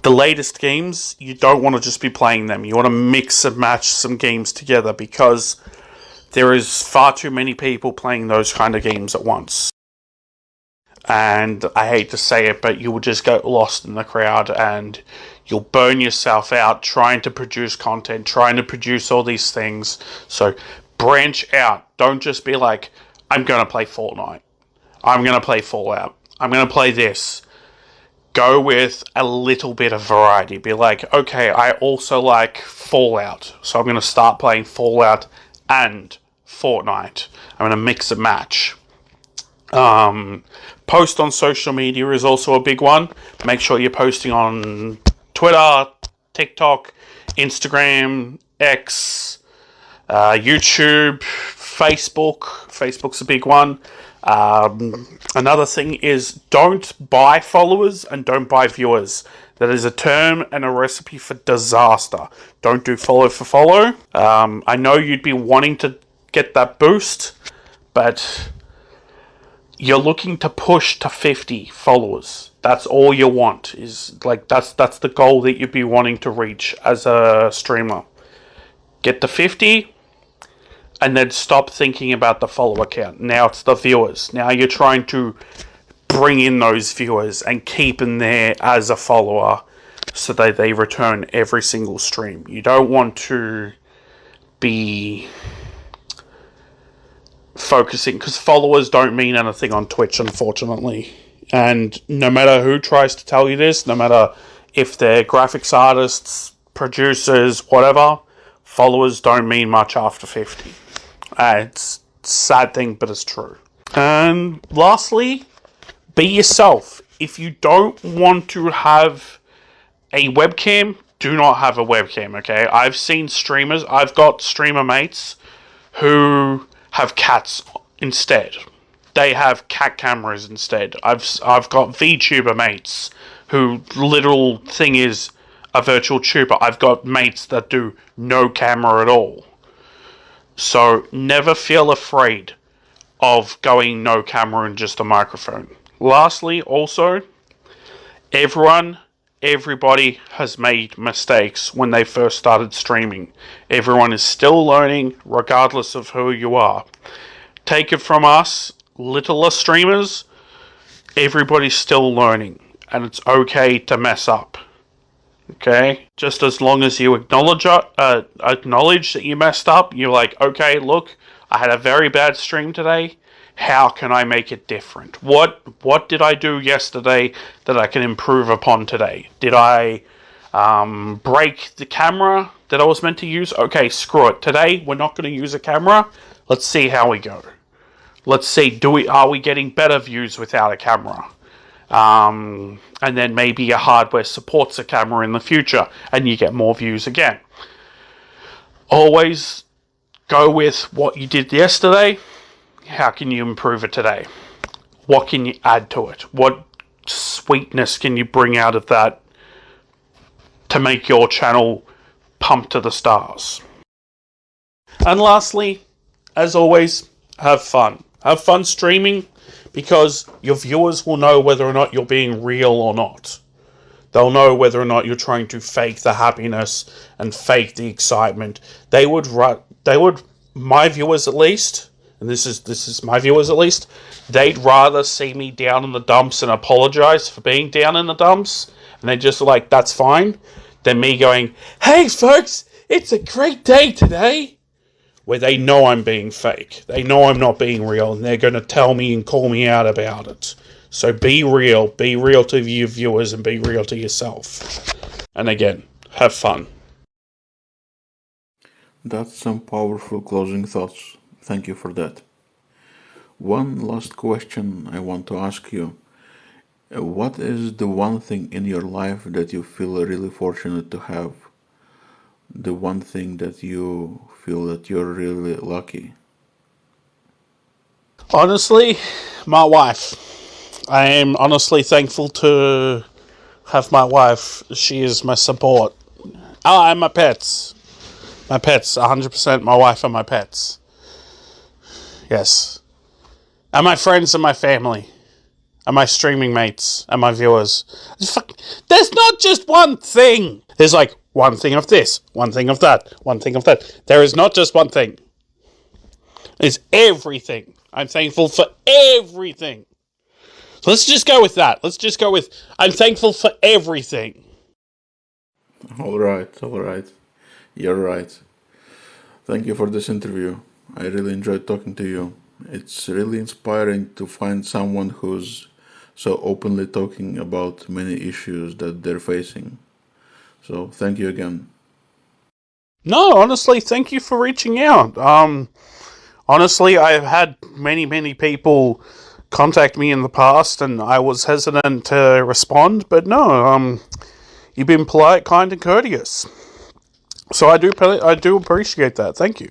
The latest games, you don't want to just be playing them. You want to mix and match some games together, because there is far too many people playing those kind of games at once. And I hate to say it, but you will just get lost in the crowd and you'll burn yourself out trying to produce content, trying to produce all these things. So branch out. Don't just be like, I'm going to play Fortnite. I'm going to play Fallout. I'm going to play this. Go with a little bit of variety. Be like, okay, I also like Fallout, so I'm going to start playing Fallout and Fortnite. I'm going to mix and match. Post on social media is also a big one. Make sure you're posting on Twitter, TikTok, Instagram, X, YouTube, Facebook. Facebook's a big one. Another thing is, don't buy followers and don't buy viewers. That is a term and a recipe for disaster. Don't do follow for follow. I know you'd be wanting to get that boost, but you're looking to push to 50 followers. That's all you want. That's the goal that you'd be wanting to reach as a streamer. Get to 50. And then stop thinking about the follower count. Now it's the viewers. Now you're trying to bring in those viewers and keep them there as a follower so that they return every single stream. You don't want to be focusing, because followers don't mean anything on Twitch, unfortunately. And no matter who tries to tell you this, no matter if they're graphics artists, producers, whatever, followers don't mean much after 50. It's a sad thing, but it's true. And lastly, be yourself. If you don't want to have a webcam, do not have a webcam, okay? I've seen streamers, I've got streamer mates who have cats instead. They have cat cameras instead. I've got VTuber mates who literal thing is a virtual tuber. I've got mates that do no camera at all. So never feel afraid of going no camera and just a microphone. Lastly, also, everybody has made mistakes when they first started streaming. Everyone is still learning, regardless of who you are. Take it from us, littler streamers, everybody's still learning, and it's okay to mess up. Okay? Just as long as you acknowledge that you messed up, you're like, okay, look, I had a very bad stream today. How can I make it different? What did I do yesterday that I can improve upon today? Did I break the camera that I was meant to use? Okay, screw it. Today, we're not going to use a camera. Let's see how we go. Let's see, are we getting better views without a camera? And then maybe your hardware supports a camera in the future, and you get more views again. Always go with what you did yesterday. How can you improve it today? What can you add to it? What sweetness can you bring out of that to make your channel pump to the stars? And lastly, as always, have fun. Have fun streaming, because your viewers will know whether or not you're being real or not. They'll know whether or not you're trying to fake the happiness and fake the excitement. My viewers at least, and this is my viewers at least, they'd rather see me down in the dumps and apologize for being down in the dumps, and they're just like, that's fine, than me going, hey folks, it's a great day today. Where they know I'm being fake. They know I'm not being real, and they're going to tell me and call me out about it. So be real. Be real to your viewers and be real to yourself. And again, have fun. That's some powerful closing thoughts. Thank you for that. One last question I want to ask you. What is the one thing in your life that you feel really fortunate to have? The one thing that you feel that you're really lucky? Honestly, my wife. I am honestly thankful to have my wife. She is my support. Oh, and my pets. My pets, 100% my wife and my pets. Yes. And my friends and my family. And my streaming mates and my viewers. There's not just one thing. There's like one thing of this, one thing of that, one thing of that. There is not just one thing. It's everything. I'm thankful for everything. So let's just go with that. Let's just go with, I'm thankful for everything. All right. You're right. Thank you for this interview. I really enjoyed talking to you. It's really inspiring to find someone who's so openly talking about many issues that they're facing. So thank you again. No, honestly, thank you for reaching out. Honestly, I've had many people contact me in the past, and I was hesitant to respond, but no, you've been polite, kind, and courteous. So I do appreciate that. Thank you.